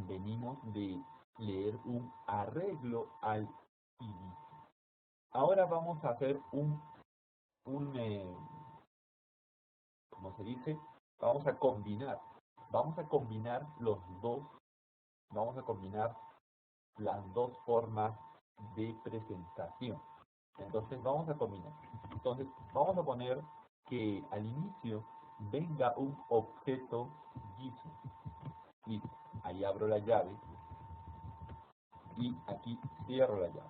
Speaker 1: venimos de leer un arreglo al inicio. Ahora vamos a hacer ¿cómo se dice? Vamos a combinar los dos, vamos a combinar las dos formas de presentación. Entonces vamos a combinar. Entonces vamos a poner que al inicio venga un objeto JSON. Listo. Ahí abro la llave y aquí cierro la llave.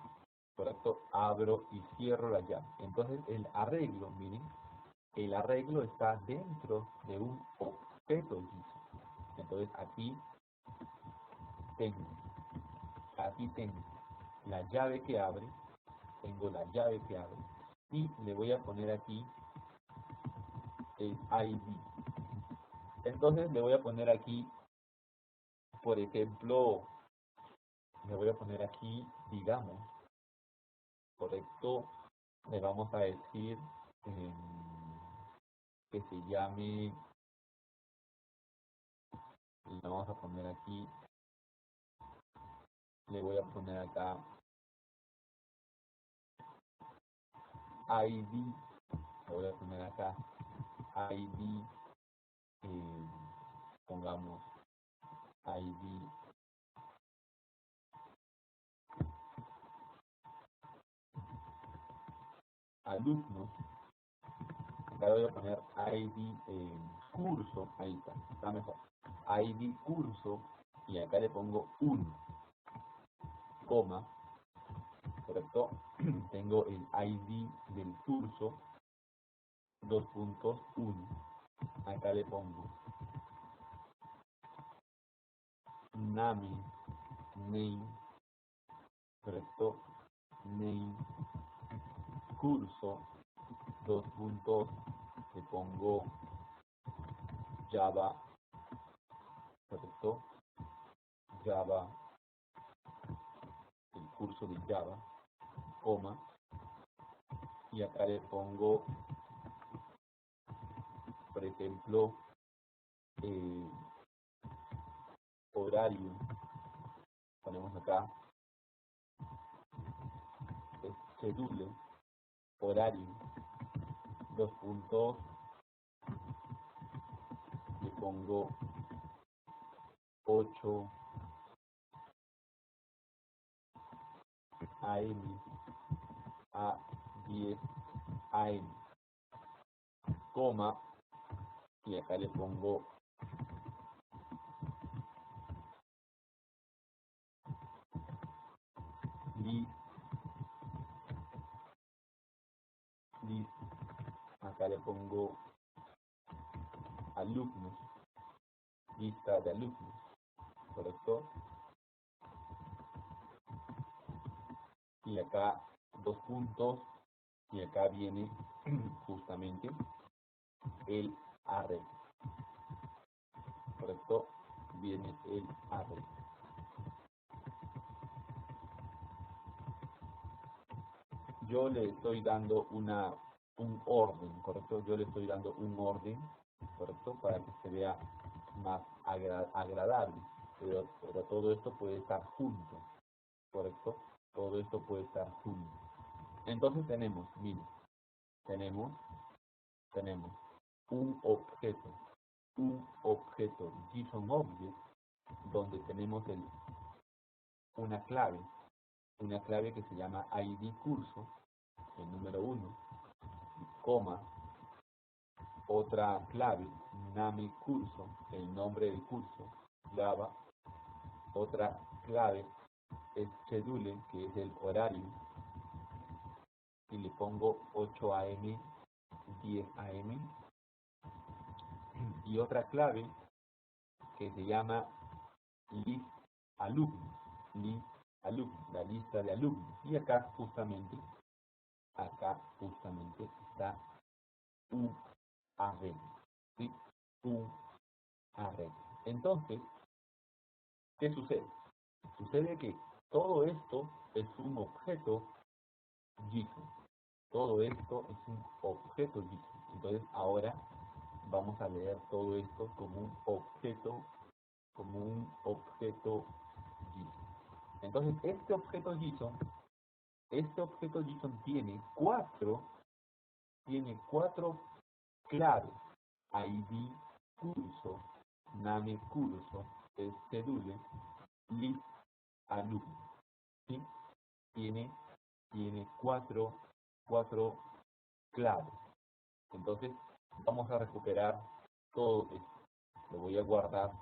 Speaker 1: ¿Correcto? Abro y cierro la llave. Entonces el arreglo, miren, el arreglo está dentro de un objeto JSON. Entonces aquí tengo la llave que abre, tengo la llave que abre, y le voy a poner aquí el ID. Entonces le voy a poner aquí, por ejemplo, le voy a poner aquí, digamos, correcto, le vamos a decir que se llame, le vamos a poner aquí, le voy a poner acá ID, le voy a poner acá ID, pongamos ID alumnos, acá le voy a poner ID curso, ahí está mejor, ID curso, y acá le pongo 1, coma, correcto, tengo el ID del curso, 2.1, acá le pongo name, correcto, name, curso, 2 puntos, le pongo Java, correcto, Java, el curso de Java, coma, y acá le pongo, por ejemplo, horario, ponemos acá, schedule, horario, 2 puntos, le pongo 8 AM a 10 AM, coma, y acá le pongo list, acá le pongo alumnos, lista de alumnos, correcto, y acá 2 puntos, y acá viene justamente el array, correcto, viene el array. Yo le estoy dando un orden, correcto, yo le estoy dando un orden, correcto, para que se vea más agradable, pero todo esto puede estar junto, correcto, todo esto puede estar junto. Entonces tenemos, miren, tenemos un objeto JSON Object, donde tenemos una clave que se llama ID curso, el número 1, coma, otra clave, name curso, el nombre del curso, Java, otra clave, schedule, que es el horario, y le pongo 8 AM, 10 AM, y otra clave que se llama list alumnos, la lista de alumnos, y acá justamente está un array, ¿sí? Un array. Entonces, ¿qué sucede? Sucede que todo esto es un objeto JSON. Todo esto es un objeto JSON. Entonces, ahora vamos a leer todo esto como un objeto JSON. Entonces, este objeto JSON tiene cuatro claves: ID, curso, name curso, schedule, list, alumno. ¿Sí? Tiene cuatro claves. Entonces, vamos a recuperar todo esto. Lo voy a guardar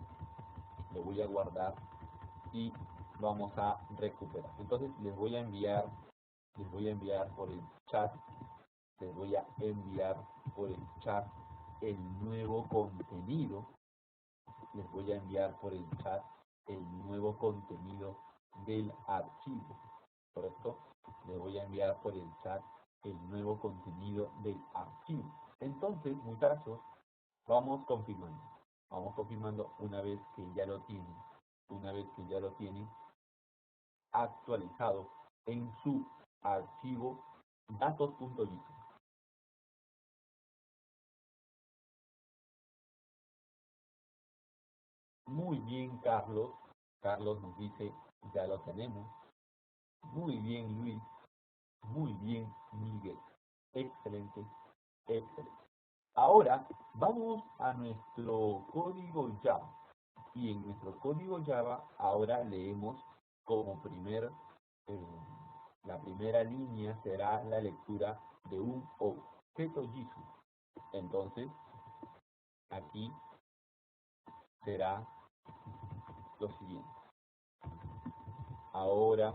Speaker 1: y vamos a recuperar. Entonces, les voy a enviar por el chat, el nuevo contenido, les voy a enviar por el chat el nuevo contenido del archivo, ¿correcto? Les voy a enviar por el chat el nuevo contenido del archivo. Entonces, muchachos, vamos confirmando. Vamos confirmando una vez que ya lo tienen. Una vez que ya lo tienen actualizado en su archivo datos.json. Muy bien, Carlos. Carlos nos dice, ya lo tenemos. Muy bien, Luis. Muy bien, Miguel. Excelente, excelente. Ahora vamos a nuestro código Java. Y en nuestro código Java ahora leemos como la primera línea será la lectura de un objeto JSON. Entonces, aquí será lo siguiente. Ahora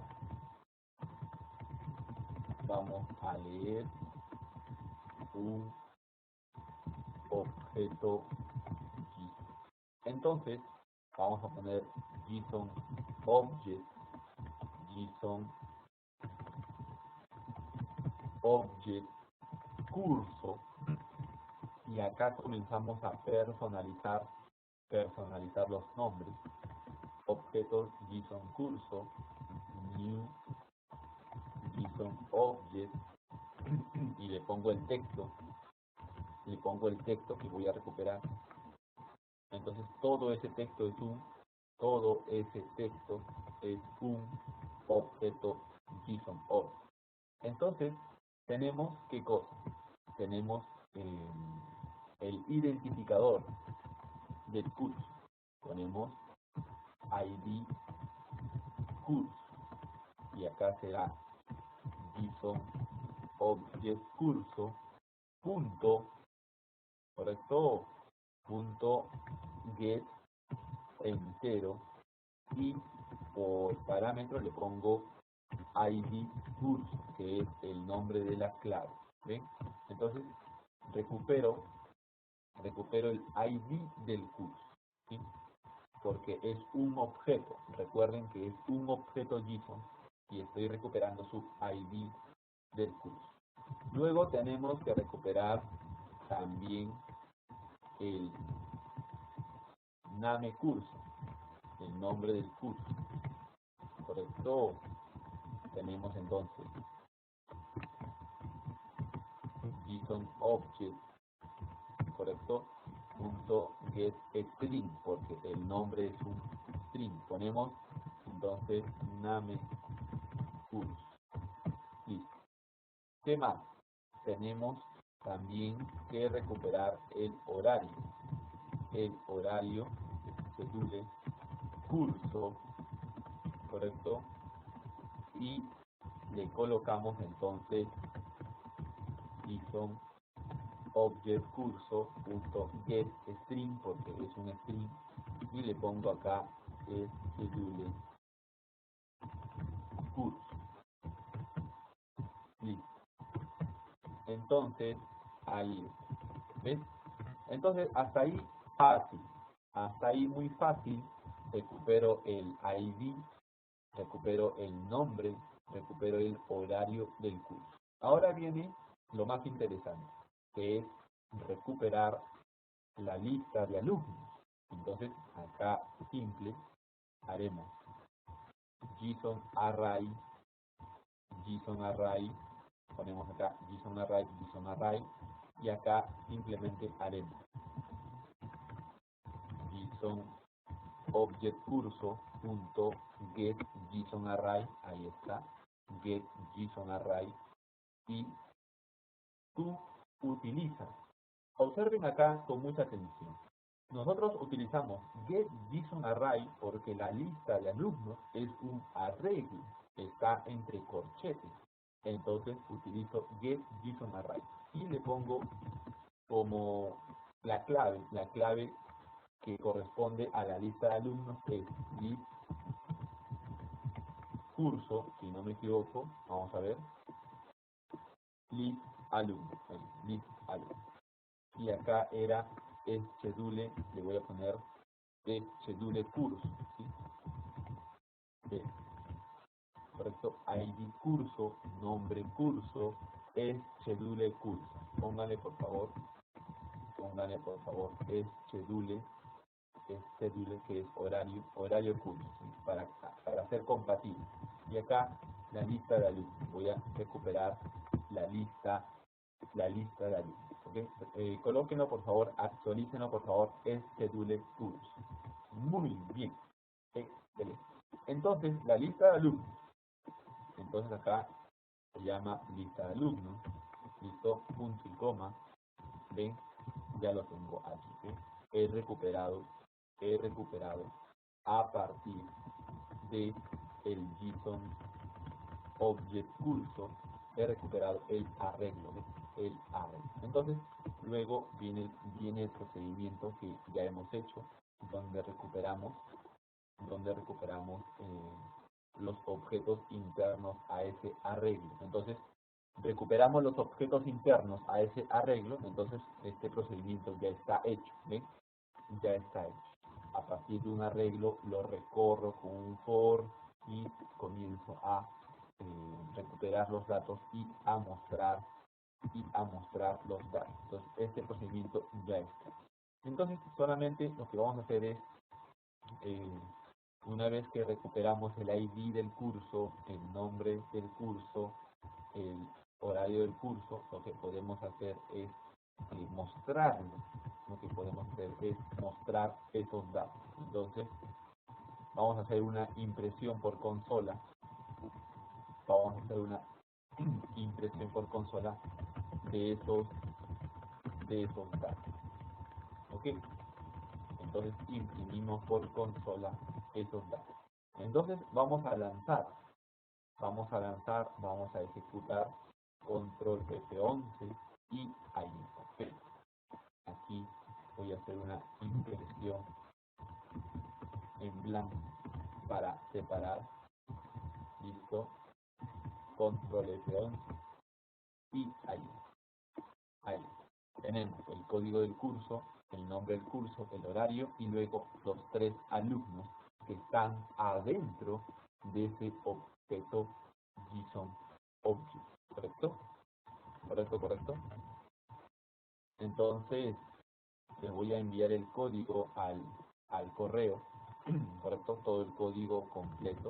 Speaker 1: vamos a leer un objeto JSON. Entonces, vamos a poner JSON object, JSON object curso, y acá comenzamos a personalizar los nombres. Objetos JSON curso, new JSON object, y le pongo el texto que voy a recuperar. Entonces todo ese texto es un objeto JSON object. Entonces tenemos ¿qué cosa? Tenemos el identificador del curso. Ponemos ID curso, y acá será JSON object curso punto, correcto, punto get entero, y por parámetro le pongo ID curso, que es el nombre de la clave. ¿Ven? Entonces recupero el ID del curso, ¿sí? Porque es un objeto. Recuerden que es un objeto JSON y estoy recuperando su ID del curso. Luego tenemos que recuperar también el name curso, el nombre del curso. ¿Correcto? Tenemos entonces JSON object, ¿correcto? Punto get string, porque el nombre es un string. Ponemos entonces name curso. Listo. ¿Qué más? Tenemos también que recuperar el horario. El horario se schedule curso, ¿correcto? Y le colocamos entonces JSON object curso punto get string, porque es un string, y le pongo acá el schedule curso. Listo. Entonces ahí, ¿ves? Entonces hasta ahí fácil, hasta ahí muy fácil. Recupero el ID, recupero el nombre, recupero el horario del curso. Ahora viene lo más interesante, que es recuperar la lista de alumnos. Entonces acá simple haremos JSON array, ponemos acá JSON array, y acá simplemente haremos JSON object curso punto get JSON array, ahí está, get JSON array, y tú utilizas, observen acá con mucha atención, nosotros utilizamos get JSON array porque la lista de alumnos es un arreglo, está entre corchetes. Entonces utilizo get JSON array y le pongo como la clave que corresponde a la lista de alumnos es list curso, si no me equivoco, vamos a ver, list alumnos, y acá era schedule, le voy a poner schedule curso, ¿sí? Correcto, ID curso, nombre curso, schedule curso. Póngale por favor, schedule, que es horario curso, ¿sí? para ser compatible. Y acá la lista de alumnos. Voy a recuperar la lista de alumnos. ¿Okay? Colóquenlo por favor, actualícenlo por favor, schedule curso. Muy bien, excelente. Entonces, la lista de alumnos. Entonces acá se llama lista de alumnos. Listo, punto y coma. Ven, ya lo tengo aquí. ¿Ven? He recuperado a partir de el JSON Object Curso, he recuperado el arreglo. Entonces, luego viene el procedimiento que ya hemos hecho, donde recuperamos los objetos internos a ese arreglo. Entonces, recuperamos los objetos internos a ese arreglo, entonces este procedimiento ya está hecho, ¿ven? Ya está hecho. A partir de un arreglo lo recorro con un for y comienzo a recuperar los datos y a mostrar los datos. Entonces, este procedimiento ya está. Entonces, solamente lo que vamos a hacer es una vez que recuperamos el ID del curso, el nombre del curso, el horario del curso, lo que podemos hacer es mostrarlo. Lo que podemos hacer es mostrar esos datos. Entonces, vamos a hacer una impresión por consola. De esos datos. ¿Ok? Entonces, imprimimos por consola esos datos. Entonces, vamos a ejecutar control F11 y ahí está. Aquí voy a hacer una impresión en blanco para separar. Listo. Control F11 y ahí. Tenemos el código del curso, el nombre del curso, el horario y luego los 3 alumnos que están adentro de ese objeto JSON Object. ¿Correcto? Entonces, les voy a enviar el código al correo. ¿Correcto? Todo el código completo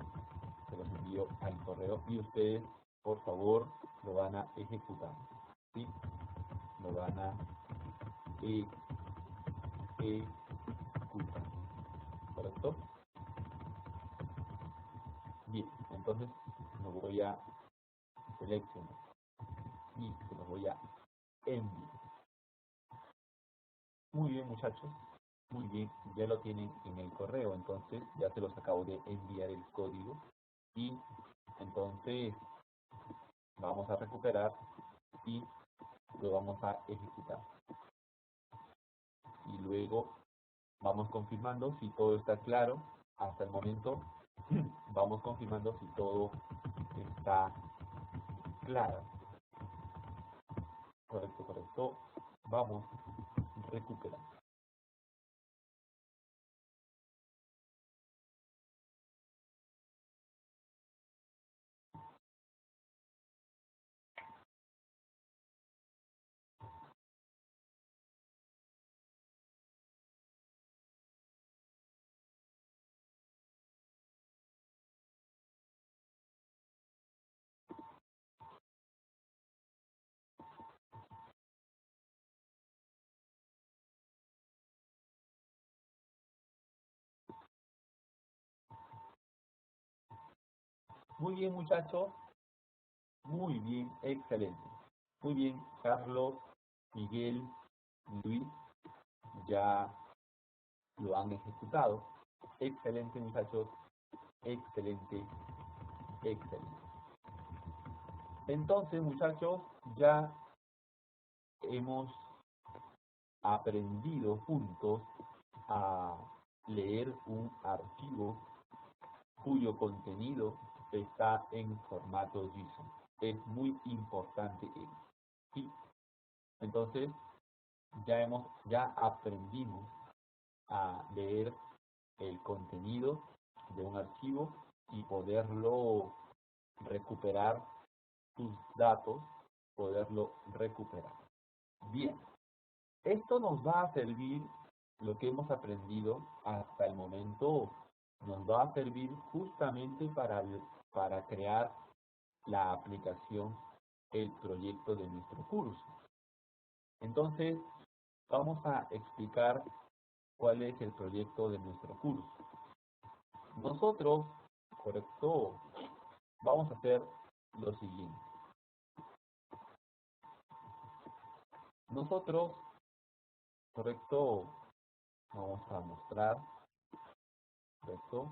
Speaker 1: se los envío al correo y ustedes, por favor, lo van a ejecutar. ¿Sí? Lo van a ejecutar. ¿Correcto? Bien, entonces lo voy a seleccionar y se lo voy a enviar. Muy bien, muchachos. Muy bien, ya lo tienen en el correo, entonces ya se los acabo de enviar el código y entonces vamos a recuperar y lo vamos a ejecutar. Y luego vamos confirmando si todo está claro. Hasta el momento vamos confirmando si todo está claro. Correcto. Vamos recuperando. Muy bien, muchachos. Muy bien, excelente. Muy bien, Carlos, Miguel, Luis, ya lo han ejecutado. Excelente, muchachos. Excelente. Entonces, muchachos, ya hemos aprendido juntos a leer un archivo cuyo contenido está en formato JSON. Es muy importante eso. ¿Sí? Entonces, ya aprendimos a leer el contenido de un archivo y poderlo recuperar sus datos poderlo recuperar. Bien, esto nos va a servir, lo que hemos aprendido hasta el momento, nos va a servir justamente para crear la aplicación, el proyecto de nuestro curso. Entonces, vamos a explicar cuál es el proyecto de nuestro curso. Nosotros, correcto, vamos a hacer lo siguiente. Nosotros, correcto, vamos a mostrar, correcto.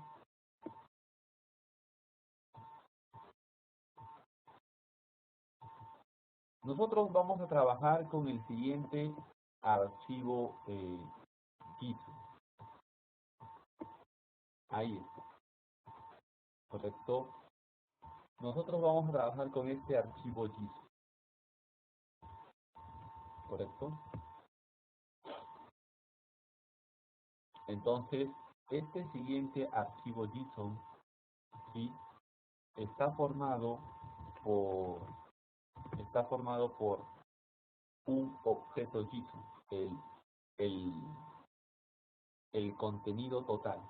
Speaker 1: Nosotros vamos a trabajar con el siguiente archivo JSON. Ahí está, correcto. Nosotros vamos a trabajar con este archivo JSON, correcto. Entonces, este siguiente archivo JSON, ¿sí?, está formado por un objeto JSON, el, el contenido total.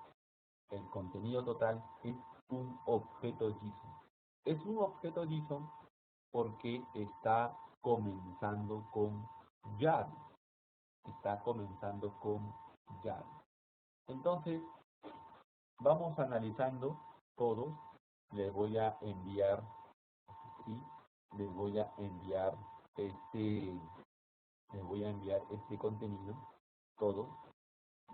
Speaker 1: El contenido total es un objeto JSON. Es un objeto JSON porque está comenzando con YARN. Está comenzando con YARN. Entonces, vamos analizando todos. Les voy a enviar, ¿sí? Les voy a enviar este contenido, todos.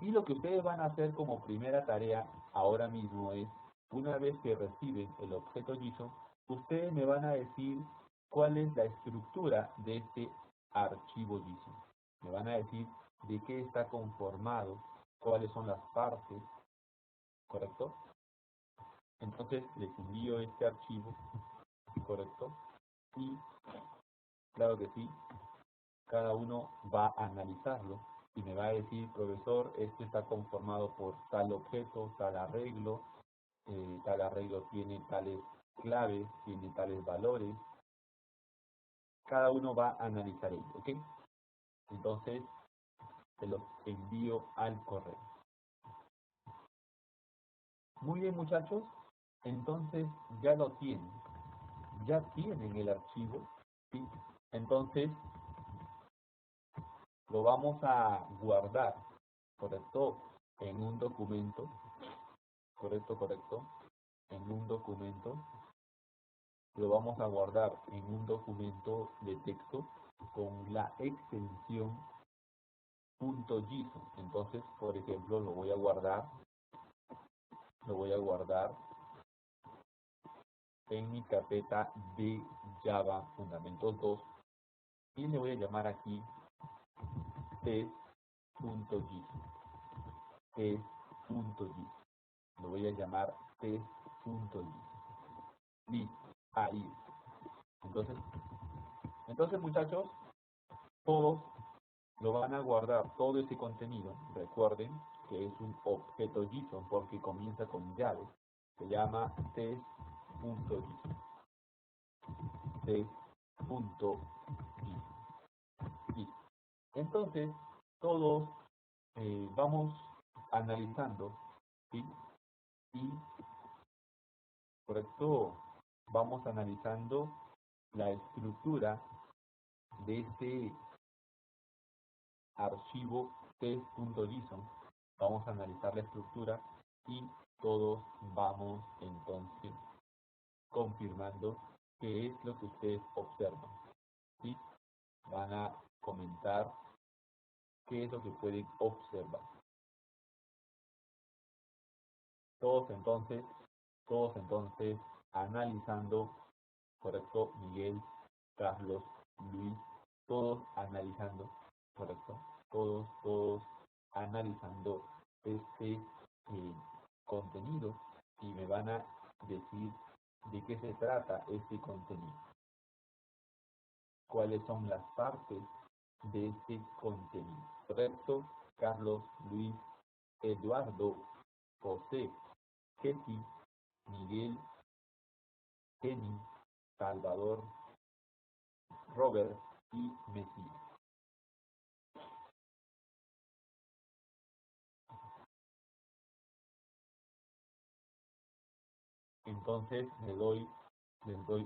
Speaker 1: Y lo que ustedes van a hacer como primera tarea ahora mismo es, una vez que reciben el objeto JSON, ustedes me van a decir cuál es la estructura de este archivo JSON. Me van a decir de qué está conformado, cuáles son las partes, ¿correcto? Entonces les envío este archivo, ¿correcto? Y claro que sí, cada uno va a analizarlo y me va a decir, profesor, este está conformado por tal objeto, tal arreglo tiene tales claves, tiene tales valores. Cada uno va a analizar ello, ¿ok? Entonces, se los envío al correo. Muy bien, muchachos. Entonces, ya lo tienen. Ya tienen el archivo, ¿sí? Entonces, lo vamos a guardar, ¿correcto? En un documento, correcto, en un documento. Lo vamos a guardar en un documento de texto con la extensión .json. Entonces, por ejemplo, lo voy a guardar en mi carpeta de Java Fundamentos 2 y le voy a llamar aquí test.json. Test.json. Lo voy a llamar test.json. Listo, ahí. Entonces, muchachos, todos lo van a guardar, todo ese contenido. Recuerden que es un objeto JSON porque comienza con llaves. Se llama test.json. Test.json. Entonces, todos vamos analizando, ¿sí? Y, correcto, vamos analizando la estructura de este archivo test.json. Vamos a analizar la estructura y todos vamos entonces confirmando qué es lo que ustedes observan, ¿sí? Van a comentar qué es lo que pueden observar. Todos entonces analizando, correcto, Miguel, Carlos, Luis, todos analizando, correcto, todos analizando este contenido y me van a decir de qué se trata este contenido, cuáles son las partes de este contenido, correcto. Carlos, Luis, Eduardo, José, Ketty, Miguel, Kenny, Salvador, Robert y Mesías. Entonces les doy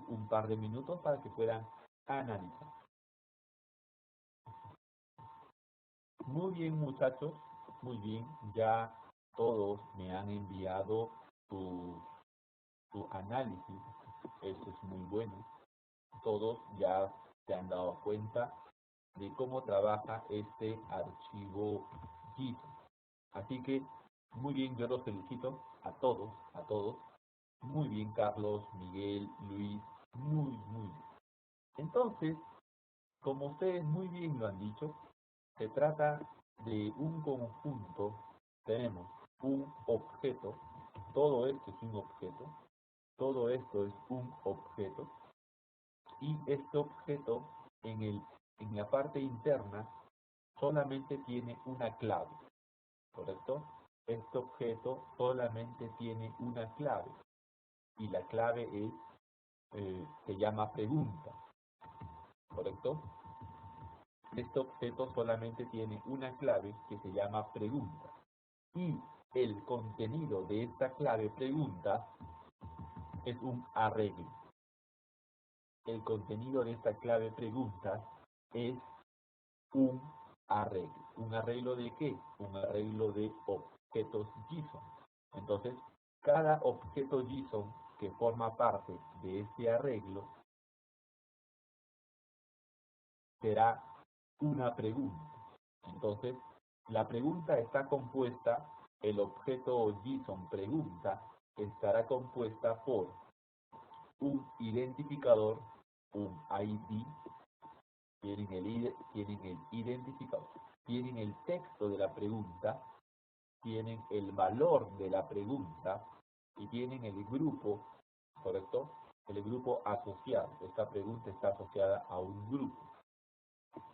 Speaker 1: un par de minutos para que puedan analizar. Muy bien, muchachos, muy bien. Ya todos me han enviado su análisis. Eso es muy bueno. Todos ya se han dado cuenta de cómo trabaja este archivo JSON. Así que, muy bien, yo los felicito a todos, a todos. Muy bien, Carlos, Miguel, Luis, muy bien. Entonces, como ustedes muy bien lo han dicho, se trata de un conjunto. Tenemos un objeto, todo esto es un objeto, todo esto es un objeto, y este objeto en la parte interna solamente tiene una clave, ¿correcto? Este objeto solamente tiene una clave, y la clave se llama pregunta, ¿correcto? Este objeto solamente tiene una clave que se llama pregunta, y el contenido de esta clave pregunta es un arreglo. El contenido de esta clave pregunta es un arreglo. ¿Un arreglo de qué? Un arreglo de objetos JSON. Entonces, cada objeto JSON que forma parte de este arreglo será una pregunta. Entonces, la pregunta está compuesta, el objeto JSON pregunta estará compuesta por un identificador, un ID, tienen el identificador, tienen el texto de la pregunta, tienen el valor de la pregunta y tienen el grupo, ¿correcto? El grupo asociado. Esta pregunta está asociada a un grupo.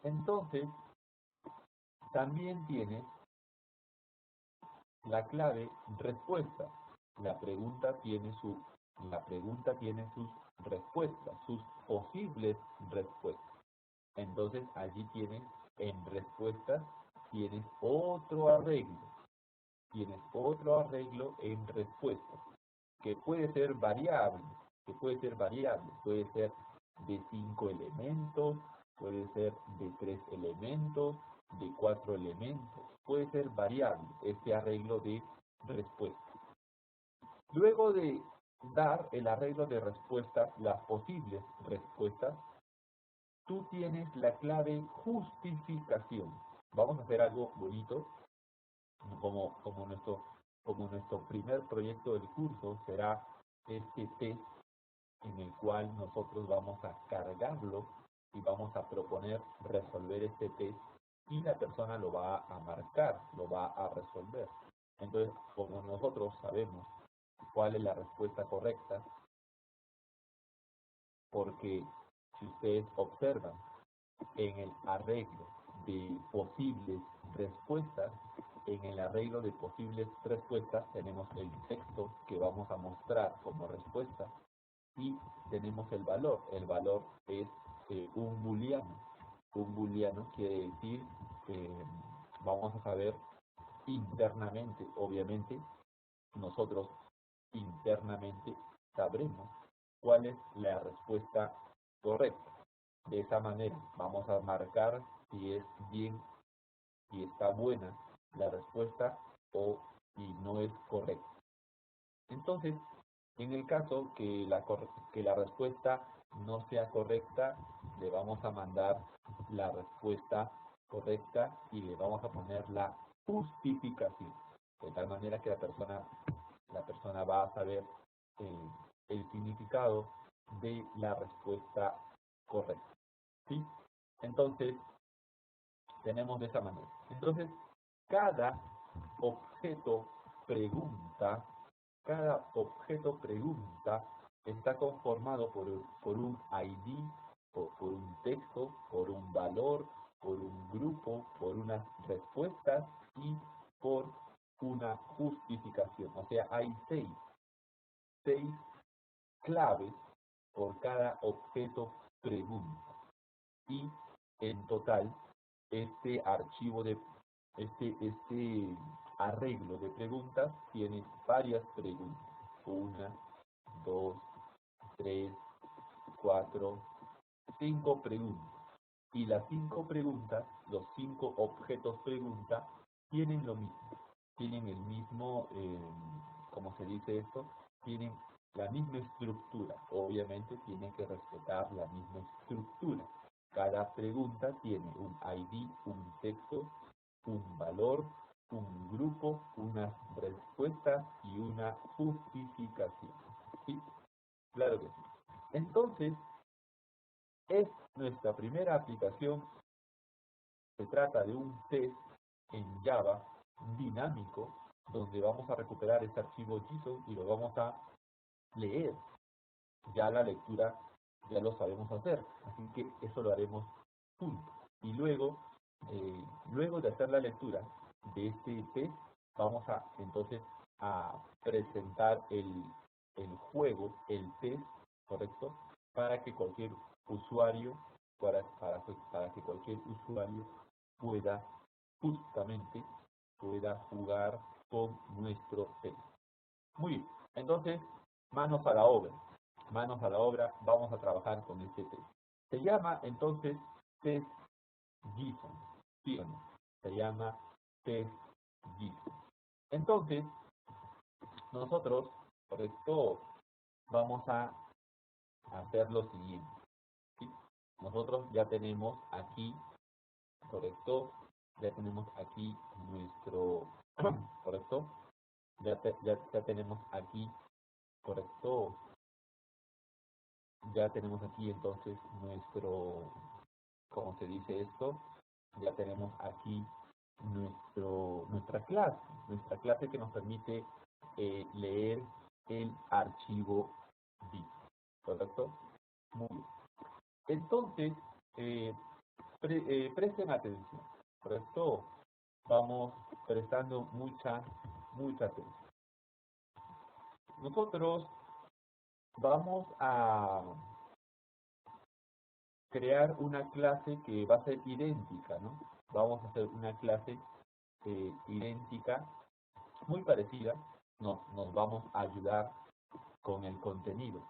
Speaker 1: Entonces, también tiene la clave respuesta. La pregunta tiene sus respuestas, sus posibles respuestas. Entonces allí tienes, en respuestas, tienes otro arreglo. Tienes otro arreglo en respuestas, que puede ser variable, puede ser de 5 elementos, puede ser de 3 elementos, de 4 elementos, puede ser variable este arreglo de respuesta. Luego de dar el arreglo de respuestas, las posibles respuestas, tú tienes la clave justificación. Vamos a hacer algo bonito, como nuestro primer proyecto del curso será este test en el cual nosotros vamos a cargarlo y vamos a proponer resolver este test y la persona lo va a marcar, lo va a resolver. Entonces, como nosotros sabemos cuál es la respuesta correcta, porque si ustedes observan en el arreglo de posibles respuestas, en el arreglo de posibles respuestas tenemos el texto que vamos a mostrar como respuesta y tenemos el valor. El valor es un booleano. Un booleano quiere decir que vamos a saber internamente, obviamente, nosotros internamente sabremos cuál es la respuesta correcta. De esa manera vamos a marcar si es bien, si está buena la respuesta o si no es correcta. Entonces, en el caso que la respuesta no sea correcta, le vamos a mandar la respuesta correcta y le vamos a poner la justificación. De tal manera que la persona va a saber el significado de la respuesta correcta. ¿Sí? Entonces, tenemos de esa manera. Entonces, cada objeto pregunta, cada objeto pregunta está conformado por un ID, por un texto, por un valor, por un grupo, por unas respuestas y por una justificación. O sea, hay seis claves por cada objeto pregunta. y en total este archivo de este arreglo de preguntas tiene varias preguntas. 1, 2, 3, 4, 5 preguntas. Y las 5 preguntas, los 5 objetos pregunta, tienen lo mismo. Tienen el mismo, ¿cómo se dice esto? Tienen la misma estructura. Obviamente tienen que respetar la misma estructura. Cada pregunta tiene un ID, un texto, un valor, un grupo, unas respuestas y una justificación. ¿Sí? Claro que sí. Entonces, es nuestra primera aplicación. Se trata de un test en Java dinámico, donde vamos a recuperar este archivo JSON y lo vamos a leer. Ya la lectura ya lo sabemos hacer, así que eso lo haremos juntos. Y luego de hacer la lectura de este test, vamos a entonces a presentar el juego, el test, ¿correcto? Para que cualquier usuario, para que cualquier usuario pueda justamente pueda jugar con nuestro test. Muy bien, entonces, manos a la obra. Manos a la obra, vamos a trabajar con este test. Se llama entonces test JSON. ¿Sí o no? Se llama test JSON. Entonces, nosotros, por esto, vamos a hacer lo siguiente. ¿Sí? Nosotros ya tenemos aquí, correcto, ya tenemos aquí nuestro, correcto, ya tenemos aquí, correcto, ya tenemos aquí entonces nuestro, ¿cómo se dice esto? Ya tenemos aquí nuestra clase que nos permite leer el archivo zip, ¿correcto? Muy bien. Entonces, eh, presten atención, ¿correcto? Vamos prestando mucha atención. Nosotros vamos a crear una clase que va a ser idéntica, ¿no? Vamos a hacer una clase idéntica, muy parecida. Nos vamos a ayudar con el contenido.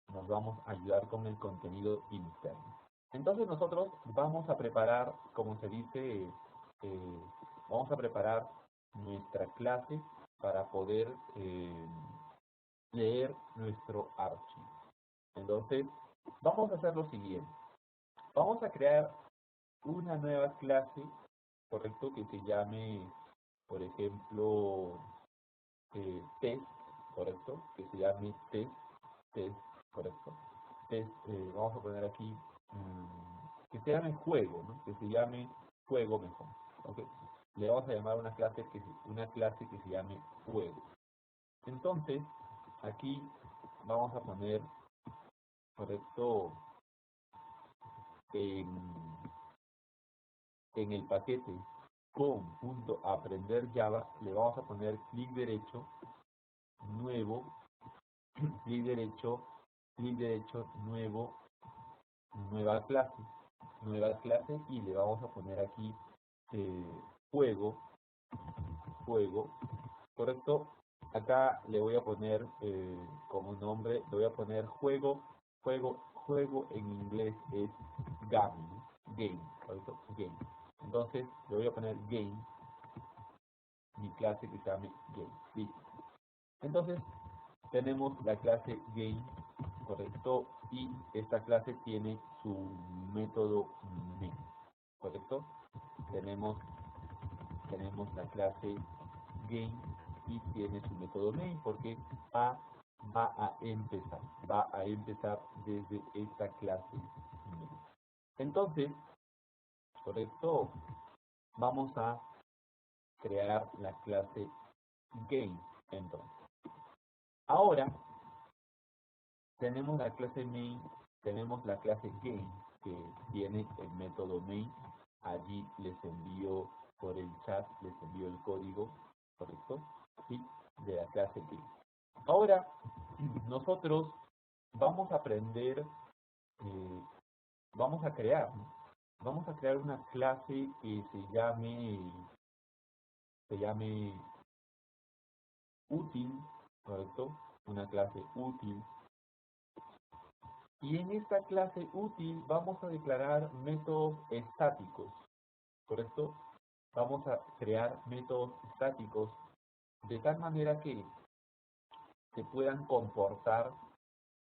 Speaker 1: Nos vamos a ayudar con el contenido interno. Entonces nosotros vamos a preparar, como se dice, vamos a preparar nuestra clase para poder leer nuestro archivo. Entonces, vamos a hacer lo siguiente. Vamos a crear una nueva clase, correcto, que se llame, por ejemplo, test, correcto, que se llame test, correcto. Test, vamos a poner aquí, que se llame juego, ¿no? Que se llame juego mejor, ¿ok? Le vamos a llamar una clase que se llame juego. Entonces, aquí vamos a poner, correcto, en el paquete con.aprender Java, le vamos a poner clic derecho, nuevo, clic derecho, nuevo, nueva clase y le vamos a poner aquí juego, correcto. Acá le voy a poner como nombre, le voy a poner juego en inglés es game, ¿no? Game, correcto, game. Entonces le voy a poner game, mi clase que se llame game, listo. Entonces tenemos la clase game, correcto, y esta clase tiene su método main, correcto. Tenemos la clase game y tiene su método main porque va a empezar desde esta clase main. Entonces, correcto, vamos a crear la clase game. Entonces, ahora tenemos la clase main, tenemos la clase game que tiene el método main. Allí les envío por el chat, les envío el código, correcto, ¿sí? De la clase game. Ahora nosotros vamos a aprender, vamos a crear, ¿no? vamos a crear una clase que se llame útil, ¿correcto? Una clase útil. Y en esta clase útil vamos a declarar métodos estáticos, ¿correcto? Vamos a crear métodos estáticos de tal manera que se puedan comportar,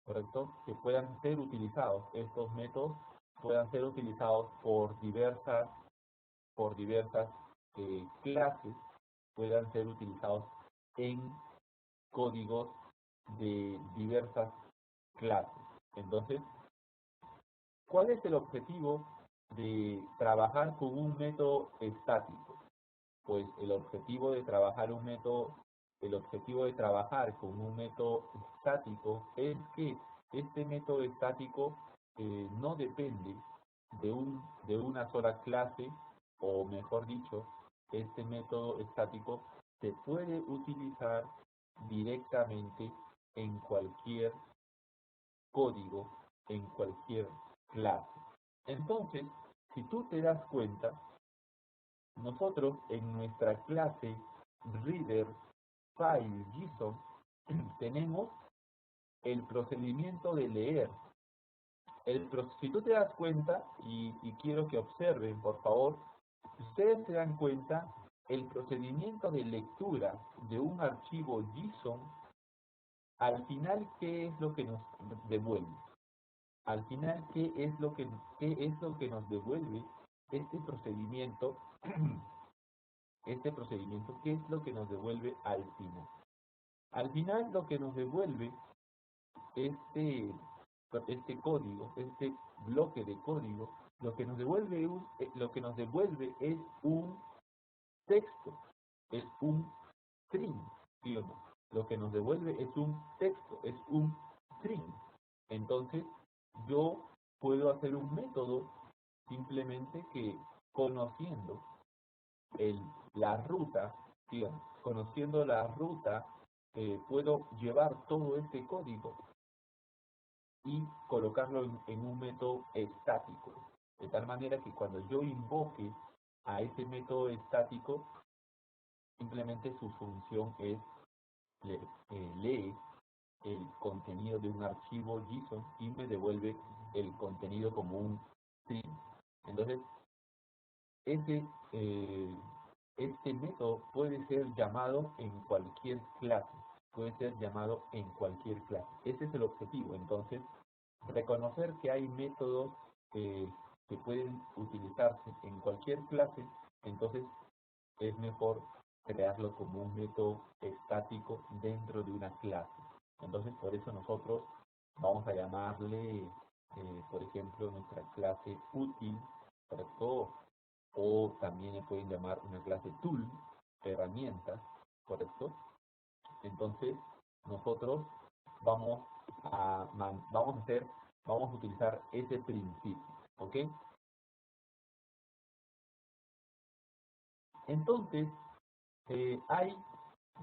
Speaker 1: ¿correcto? Que puedan ser utilizados. Estos métodos puedan ser utilizados por diversas clases, puedan ser utilizados en códigos de diversas clases. Entonces, ¿cuál es el objetivo de trabajar con un método estático? Pues el objetivo de trabajar con un método estático es que este método estático no depende de una sola clase, o mejor dicho, este método estático se puede utilizar directamente en cualquier código, en cualquier clase. Entonces, si tú te das cuenta, nosotros en nuestra clase reader file JSON tenemos el procedimiento de leer. Si tú te das cuenta, y quiero que observen, por favor, si ustedes se dan cuenta, el procedimiento de lectura de un archivo JSON, al final, ¿qué es lo que nos devuelve? Al final, ¿qué es lo que nos devuelve este procedimiento? Este procedimiento, ¿qué es lo que nos devuelve al final? Al final, lo que nos devuelve este, este código, este bloque de código, lo que nos devuelve es un texto, es un string, ¿sí o no? Lo que nos devuelve es un texto, es un string. Entonces, yo puedo hacer un método simplemente que conociendo la ruta, digamos, conociendo la ruta, puedo llevar todo este código y colocarlo en un método estático, de tal manera que cuando yo invoque a ese método estático, simplemente su función es lee el contenido de un archivo JSON y me devuelve el contenido como un string. Entonces, este, eh, este método puede ser llamado en cualquier clase, puede ser llamado en cualquier clase. Ese es el objetivo. Entonces, reconocer que hay métodos que pueden utilizarse en cualquier clase, entonces es mejor crearlo como un método estático dentro de una clase. Entonces, por eso nosotros vamos a llamarle, por ejemplo, nuestra clase útil, ¿correcto? O también le pueden llamar una clase tool, herramientas, ¿correcto? Entonces, nosotros vamos vamos a utilizar ese principio, ¿ok? Entonces, hay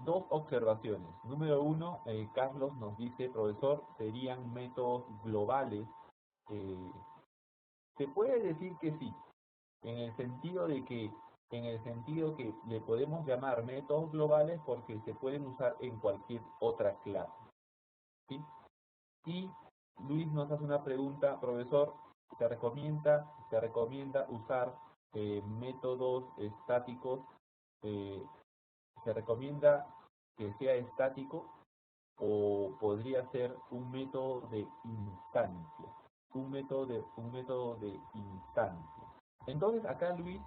Speaker 1: dos observaciones. Número uno, Carlos nos dice, profesor, serían métodos globales. Eh, Se puede decir que sí, en el sentido de que, le podemos llamar métodos globales porque se pueden usar en cualquier otra clase, ¿sí? Y Luis nos hace una pregunta, profesor, ¿se recomienda usar métodos estáticos? eh, ¿Se recomienda que sea estático o podría ser un método de instancia? Un método de instancia. Entonces acá Luis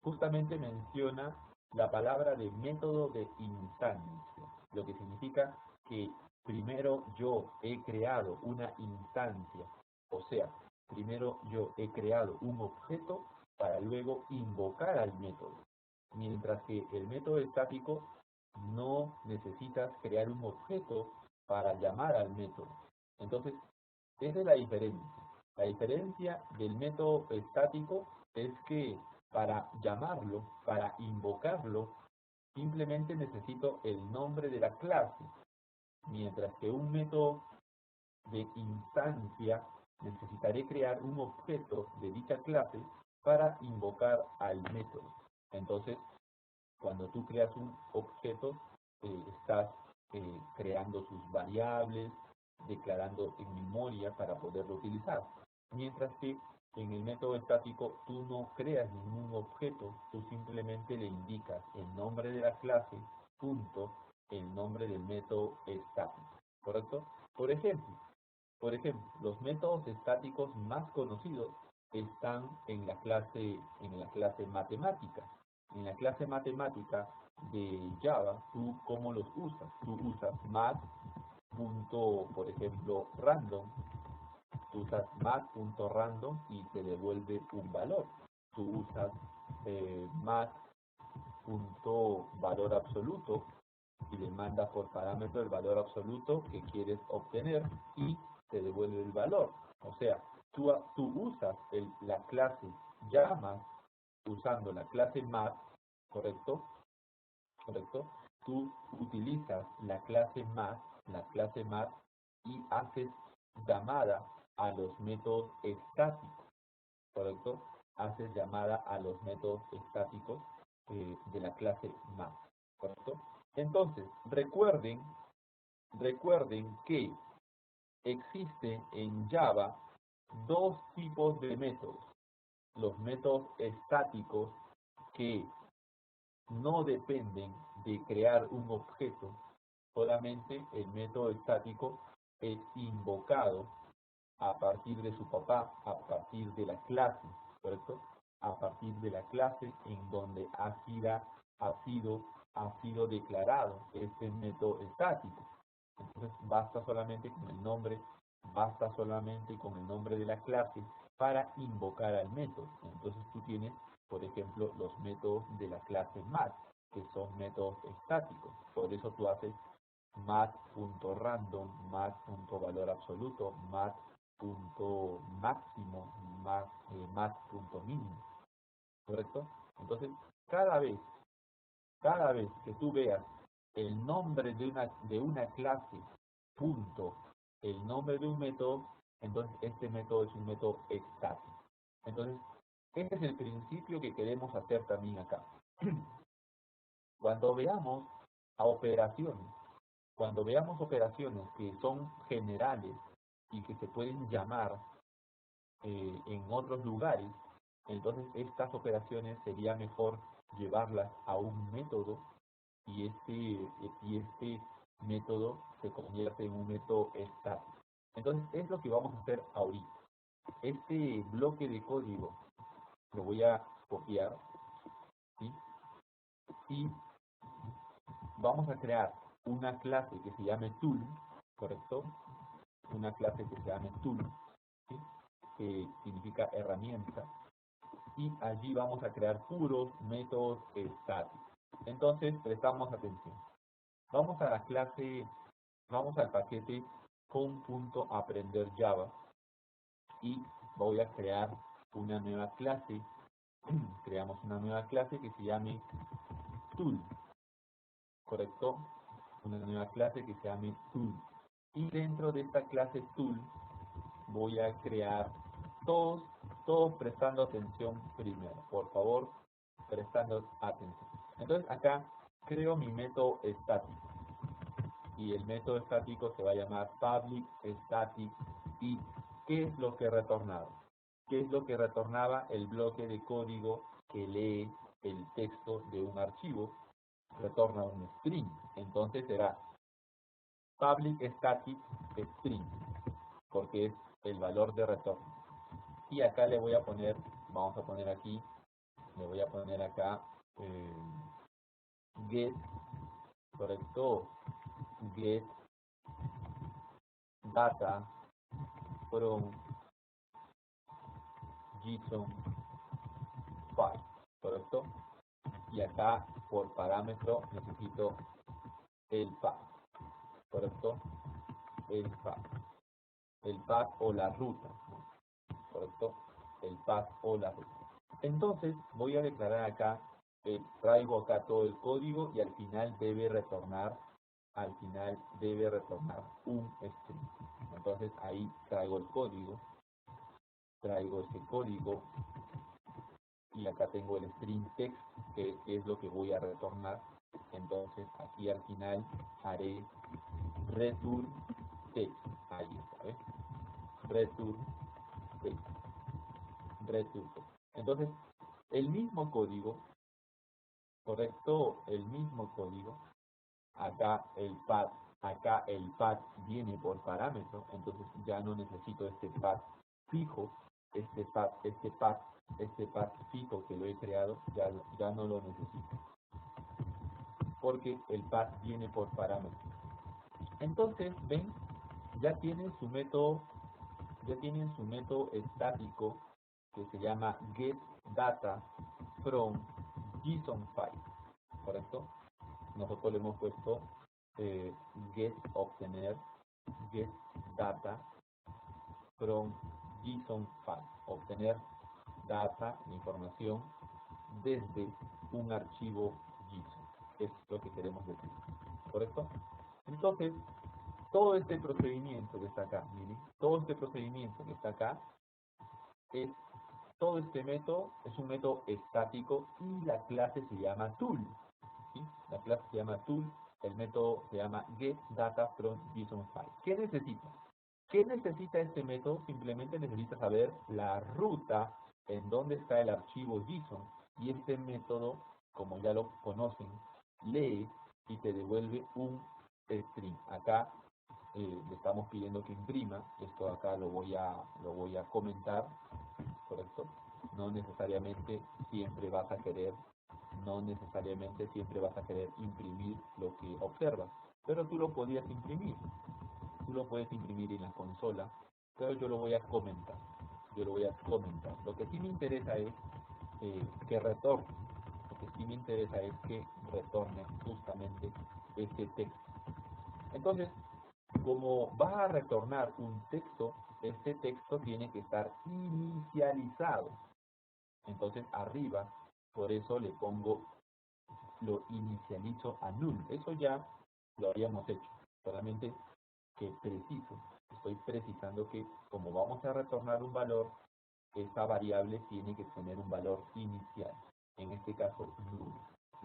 Speaker 1: justamente menciona la palabra de método de instancia, lo que significa que primero yo he creado una instancia, o sea, primero yo he creado un objeto para luego invocar al método, mientras que el método estático no necesitas crear un objeto para llamar al método. Entonces, esa es la diferencia. La diferencia del método estático es que para llamarlo, para invocarlo, simplemente necesito el nombre de la clase, mientras que un método de instancia necesitaré crear un objeto de dicha clase para invocar al método. Entonces, cuando tú creas un objeto, estás creando sus variables, declarando en memoria para poderlo utilizar. Mientras que en el método estático tú no creas ningún objeto, tú simplemente le indicas el nombre de la clase, punto, el nombre del método estático, ¿correcto? Por ejemplo, los métodos estáticos más conocidos están en la clase matemática. En la clase matemática de Java, ¿tú cómo los usas? Tú usas math, punto, por ejemplo, random. Tú usas math.random y te devuelve un valor. Tú usas math.valor absoluto y le mandas por parámetro el valor absoluto que quieres obtener y te devuelve el valor. O sea, tú usas la clase llama usando la clase math, ¿correcto? ¿Correcto? Tú utilizas la clase math y haces llamada a los métodos estáticos, ¿correcto? Haces llamada a los métodos estáticos de la clase math, ¿correcto? Entonces, recuerden que existe en Java dos tipos de métodos. Los métodos estáticos que no dependen de crear un objeto, solamente el método estático es invocado a partir de su papá, a partir de la clase, ¿correcto? A partir de la clase en donde ha sido declarado este método estático. Entonces basta solamente con el nombre de la clase para invocar al método. Entonces tú tienes, por ejemplo, los métodos de la clase math, que son métodos estáticos. Por eso tú haces math.random, math.valor absoluto, math.máximo, math.mínimo, ¿correcto? Entonces, cada vez, cada vez que tú veas el nombre de una clase, punto, el nombre de un método, entonces este método es un método estático. Entonces, este es el principio que queremos hacer también acá. Cuando veamos a operaciones, cuando veamos operaciones que son generales y que se pueden llamar en otros lugares, entonces estas operaciones sería mejor llevarlas a un método y este método se convierte en un método estático. Entonces es lo que vamos a hacer ahorita. Este bloque de código lo voy a copiar, ¿sí? Y vamos a crear una clase que se llame tool, ¿correcto? Una clase que se llame tool, ¿sí? Que significa herramienta, y allí vamos a crear puros métodos estáticos. Entonces prestamos atención. Vamos a la clase, vamos al paquete con.aprender Java y voy a crear una nueva clase. Creamos una nueva clase que se llame tool, ¿correcto? Una nueva clase que se llame tool. Y dentro de esta clase tool voy a crear todos prestando atención primero. Por favor, prestando atención. Entonces acá creo mi método estático. Y el método estático se va a llamar public static. ¿Y qué es lo que retornaba? ¿Qué es lo que retornaba? El bloque de código que lee el texto de un archivo. Retorna un string. Entonces será public static string, porque es el valor de retorno. Y acá le voy a poner, vamos a poner aquí, le voy a poner acá get, correcto, get data from JSON file, correcto. Y acá por parámetro necesito el path, correcto, el path o la ruta, correcto, el path o la ruta. Entonces voy a declarar acá, traigo acá todo el código y al final debe retornar un string. Entonces ahí traigo el código, traigo ese código y acá tengo el string text, que es lo que voy a retornar. Entonces aquí al final haré return text. Ahí está, ¿ves? Return text. Return text. Entonces, el mismo código, correcto, el mismo código, acá el path viene por parámetro, entonces ya no necesito este path fijo, este path fijo que lo he creado, ya no lo necesito, porque el path viene por parámetro. Entonces, ven, ya tienen su método estático que se llama getData from JSON file, ¿correcto? Nosotros le hemos puesto get obtener getData from JSON file, obtener data, información desde un archivo JSON. Es lo que queremos decir, ¿correcto? Entonces, todo este procedimiento que está acá, miren, todo este procedimiento que está acá, todo este método es un método estático y la clase se llama tool, ¿sí? La clase se llama tool, el método se llama getDataFromJSONFile. ¿Qué necesita? ¿Qué necesita este método? Simplemente necesita saber la ruta en donde está el archivo JSON, y este método, como ya lo conocen, lee y te devuelve un string. Acá le estamos pidiendo que imprima, esto acá lo voy a comentar, ¿correcto? No necesariamente siempre vas a querer imprimir lo que observas, pero tú lo podías imprimir, tú lo puedes imprimir en la consola, pero yo lo voy a comentar, Lo que sí me interesa es que retorne, justamente este texto. Entonces, como vas a retornar un texto, este texto tiene que estar inicializado. Entonces arriba, por eso le pongo, lo inicializo a null. Eso ya lo habíamos hecho, solamente que estoy precisando que como vamos a retornar un valor, esta variable tiene que tener un valor inicial, en este caso null.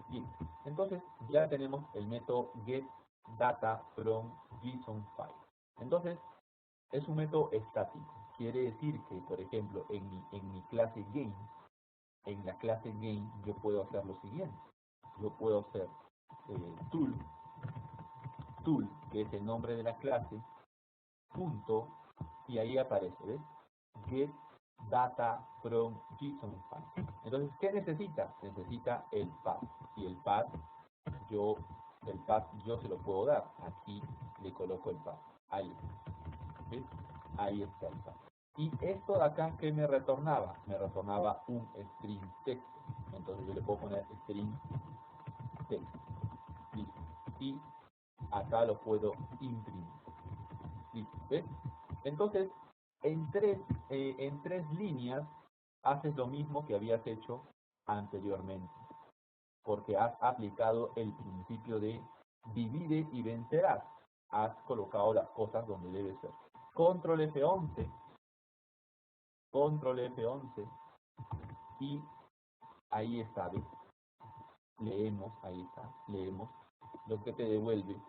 Speaker 1: Bien, entonces ya tenemos el método getDataFromJSONFile. Entonces, es un método estático. Quiere decir que, por ejemplo, en mi clase game, en la clase game yo puedo hacer lo siguiente. Yo puedo hacer tool, que es el nombre de la clase, punto, y ahí aparece, ¿ves? Get data from JSONFile. Entonces, ¿qué necesita? Necesita el path. Y el path yo se lo puedo dar. Aquí le coloco el path. Ahí. ¿Ves? Ahí está el path. Y esto de acá, ¿qué me retornaba? Me retornaba un string text. Entonces yo le puedo poner string text. Listo. Y acá lo puedo imprimir. Listo. ¿Ves? Entonces, en tres líneas haces lo mismo que habías hecho anteriormente, porque has aplicado el principio de divide y vencerás. Has colocado las cosas donde debe ser. Control F11, y ahí está, ¿ves? Leemos, ahí está, leemos. Lo que te devuelve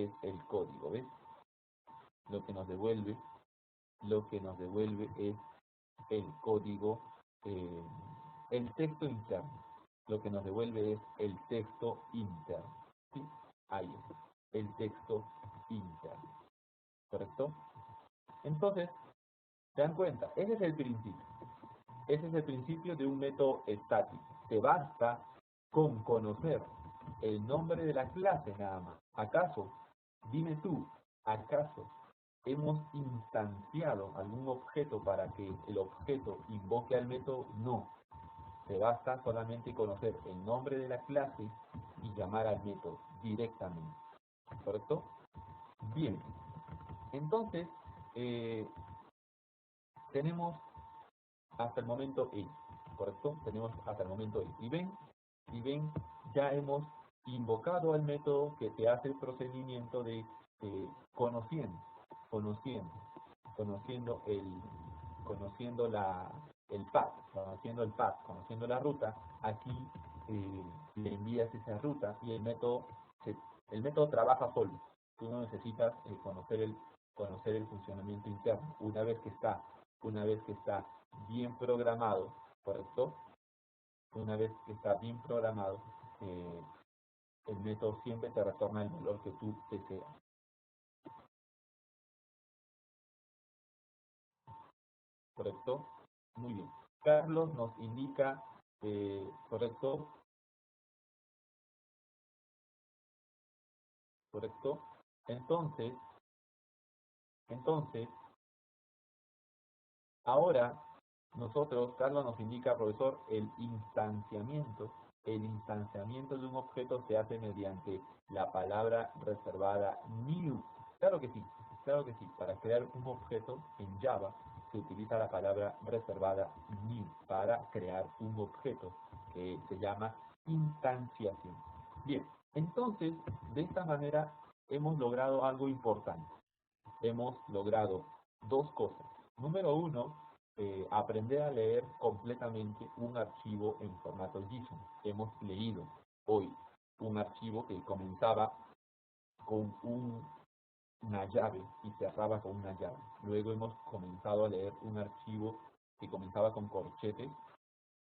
Speaker 1: es el código, ¿ves? Lo que nos devuelve es el código, el texto interno. Lo que nos devuelve es el texto interno, ¿sí? Ahí está, el texto interno, ¿correcto? Entonces, ¿se dan cuenta? Ese es el principio. Ese es el principio de un método estático. Te basta con conocer el nombre de la clase nada más. ¿Acaso, dime tú, hemos instanciado algún objeto para que el objeto invoque al método? No. Te basta solamente conocer el nombre de la clase y llamar al método directamente. ¿Correcto? Bien. Entonces, tenemos hasta el momento E. ¿Correcto? Tenemos hasta el momento E. Y ven, ya hemos invocado al método que te hace el procedimiento de conociendo conociendo conociendo la ruta, aquí le envías esa ruta y el método trabaja solo. Tú no necesitas conocer el funcionamiento interno. Una vez que está bien programado, ¿correcto? Una vez que está bien programado, eh, el método siempre te retorna el valor que tú deseas. ¿Correcto? Muy bien. Carlos nos indica, ¿correcto? ¿Correcto? Entonces, entonces, ahora nosotros, Carlos nos indica, profesor, el instanciamiento de un objeto se hace mediante la palabra reservada new. Claro que sí. Para crear un objeto en Java se utiliza la palabra reservada new para crear un objeto que se llama instanciación. Bien, entonces, de esta manera hemos logrado algo importante. Hemos logrado dos cosas. Número uno, aprender a leer completamente un archivo en formato JSON. Hemos leído hoy un archivo que comenzaba con una llave y cerraba con una llave. Luego hemos comenzado a leer un archivo que comenzaba con corchetes,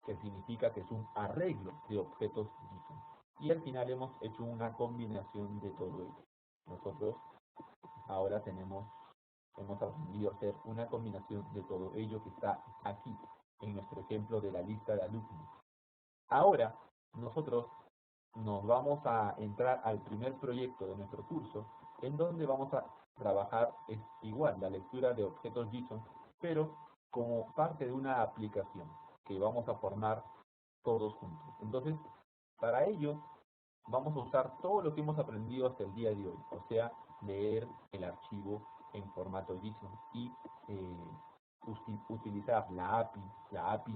Speaker 1: que significa que es un arreglo de objetos JSON. Y al final hemos hecho una combinación de todo ello. Nosotros ahora hemos aprendido a hacer una combinación de todo ello que está aquí, en nuestro ejemplo de la lista de alumnos. Ahora, nosotros nos vamos a entrar al primer proyecto de nuestro curso, en donde vamos a trabajar es igual, la lectura de objetos JSON, pero como parte de una aplicación que vamos a formar todos juntos. Entonces, para ello, vamos a usar todo lo que hemos aprendido hasta el día de hoy, o sea, leer el archivo en formato JSON y utilizar la API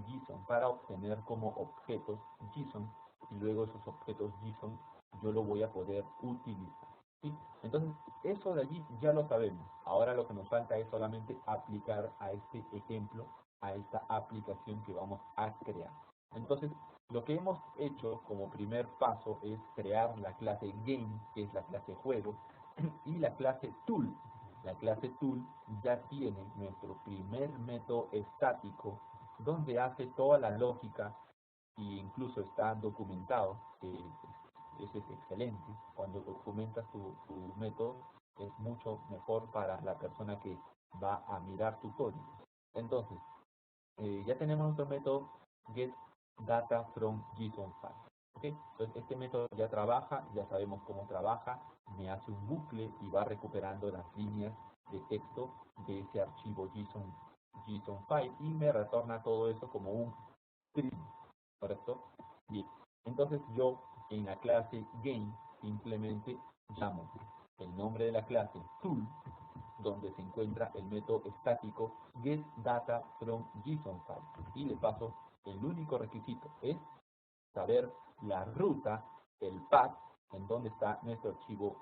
Speaker 1: JSON para obtener como objetos JSON y luego esos objetos JSON yo lo voy a poder utilizar. ¿Sí? Entonces, eso de allí ya lo sabemos. Ahora lo que nos falta es solamente aplicar a este ejemplo, a esta aplicación que vamos a crear. Entonces, lo que hemos hecho como primer paso es crear la clase Game, que es la clase juego, y la clase Tool. La clase Tool ya tiene nuestro primer método estático, donde hace toda la lógica e incluso está documentado, que eso es excelente. Cuando documentas tu método es mucho mejor para la persona que va a mirar tu código. Entonces, ya tenemos nuestro método get data from JSON file. ¿Okay? Entonces este método ya trabaja, ya sabemos cómo trabaja, me hace un bucle y va recuperando las líneas de texto de ese archivo JSON file y me retorna todo eso como un string, ¿correcto? Bien, entonces yo en la clase game simplemente llamo el nombre de la clase tool, donde se encuentra el método estático getDataFromJSONFile y le paso el único requisito es saber la ruta, el path en donde está nuestro archivo,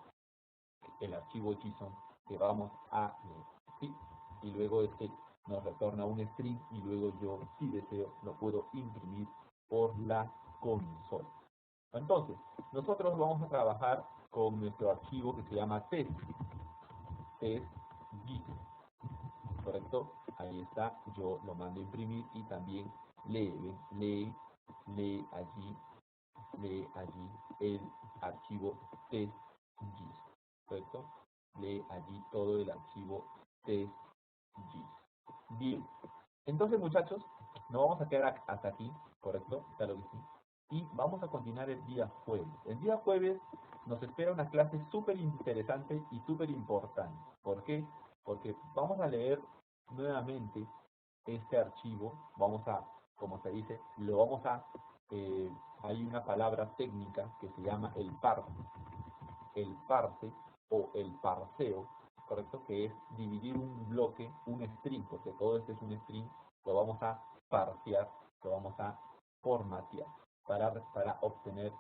Speaker 1: el archivo JSON que vamos a leer, ¿sí? Y luego este nos retorna un string y luego yo, si deseo, lo puedo imprimir por la consola. Entonces, nosotros vamos a trabajar con nuestro archivo que se llama test.json, ¿correcto? Ahí está, yo lo mando a imprimir y también lee allí el archivo test.json, ¿correcto? Lee allí todo el archivo test.json. Bien, entonces muchachos, nos vamos a quedar hasta aquí, ¿correcto? Claro que sí. Y vamos a continuar el día jueves. El día jueves nos espera una clase súper interesante y súper importante. ¿Por qué? Porque vamos a leer nuevamente este archivo, como se dice, hay una palabra técnica que se llama el parse o el parseo, ¿correcto? Que es dividir un bloque, un string, porque todo este es un string, lo vamos a parsear, lo vamos a formatear para obtener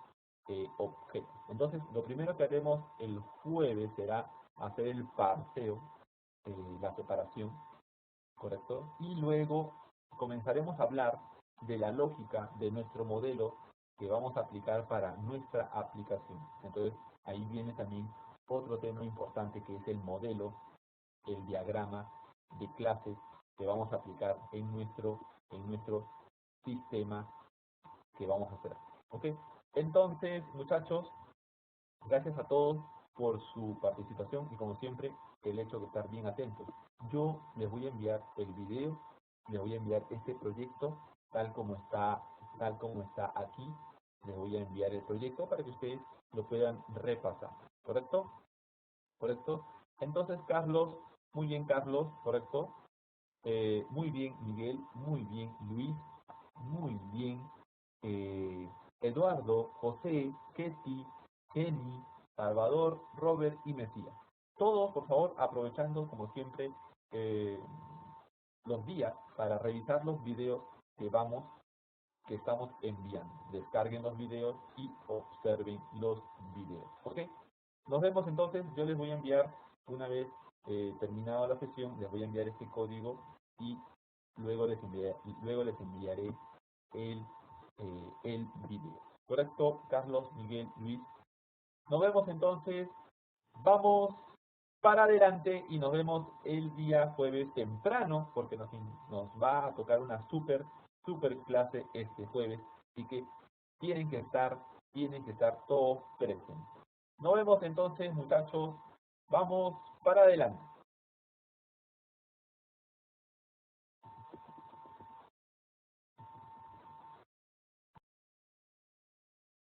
Speaker 1: objetos. Entonces, lo primero que haremos el jueves será hacer el parseo, la separación ¿correcto? Y luego comenzaremos a hablar de la lógica de nuestro modelo que vamos a aplicar para nuestra aplicación. Entonces, ahí viene también otro tema importante que es el modelo, el diagrama de clases que vamos a aplicar en nuestro sistema que vamos a hacer. ¿Ok? Entonces, muchachos, gracias a todos por su participación y como siempre, el hecho de estar bien atentos. Yo les voy a enviar el video, les voy a enviar este proyecto tal como está aquí. Les voy a enviar el proyecto para que ustedes lo puedan repasar. ¿Correcto? ¿Correcto? Entonces, Carlos, muy bien, Carlos, ¿correcto? Muy bien, Miguel, muy bien, Luis, muy bien, eh, Eduardo, José, Ketty, Jenny, Salvador, Robert y Mesías. Todos, por favor, aprovechando, como siempre, eh, los días para revisar los videos que estamos enviando. Descarguen los videos y observen los videos. ¿Ok? Nos vemos entonces. Yo les voy a enviar, una vez terminada la sesión, les voy a enviar este código y luego les enviaré el video. ¿Correcto? Carlos, Miguel, Luis. Nos vemos entonces. Vamos para adelante y nos vemos el día jueves temprano porque nos va a tocar una super clase este jueves. Así que tienen que estar todos presentes. Nos vemos entonces, muchachos. Vamos para adelante.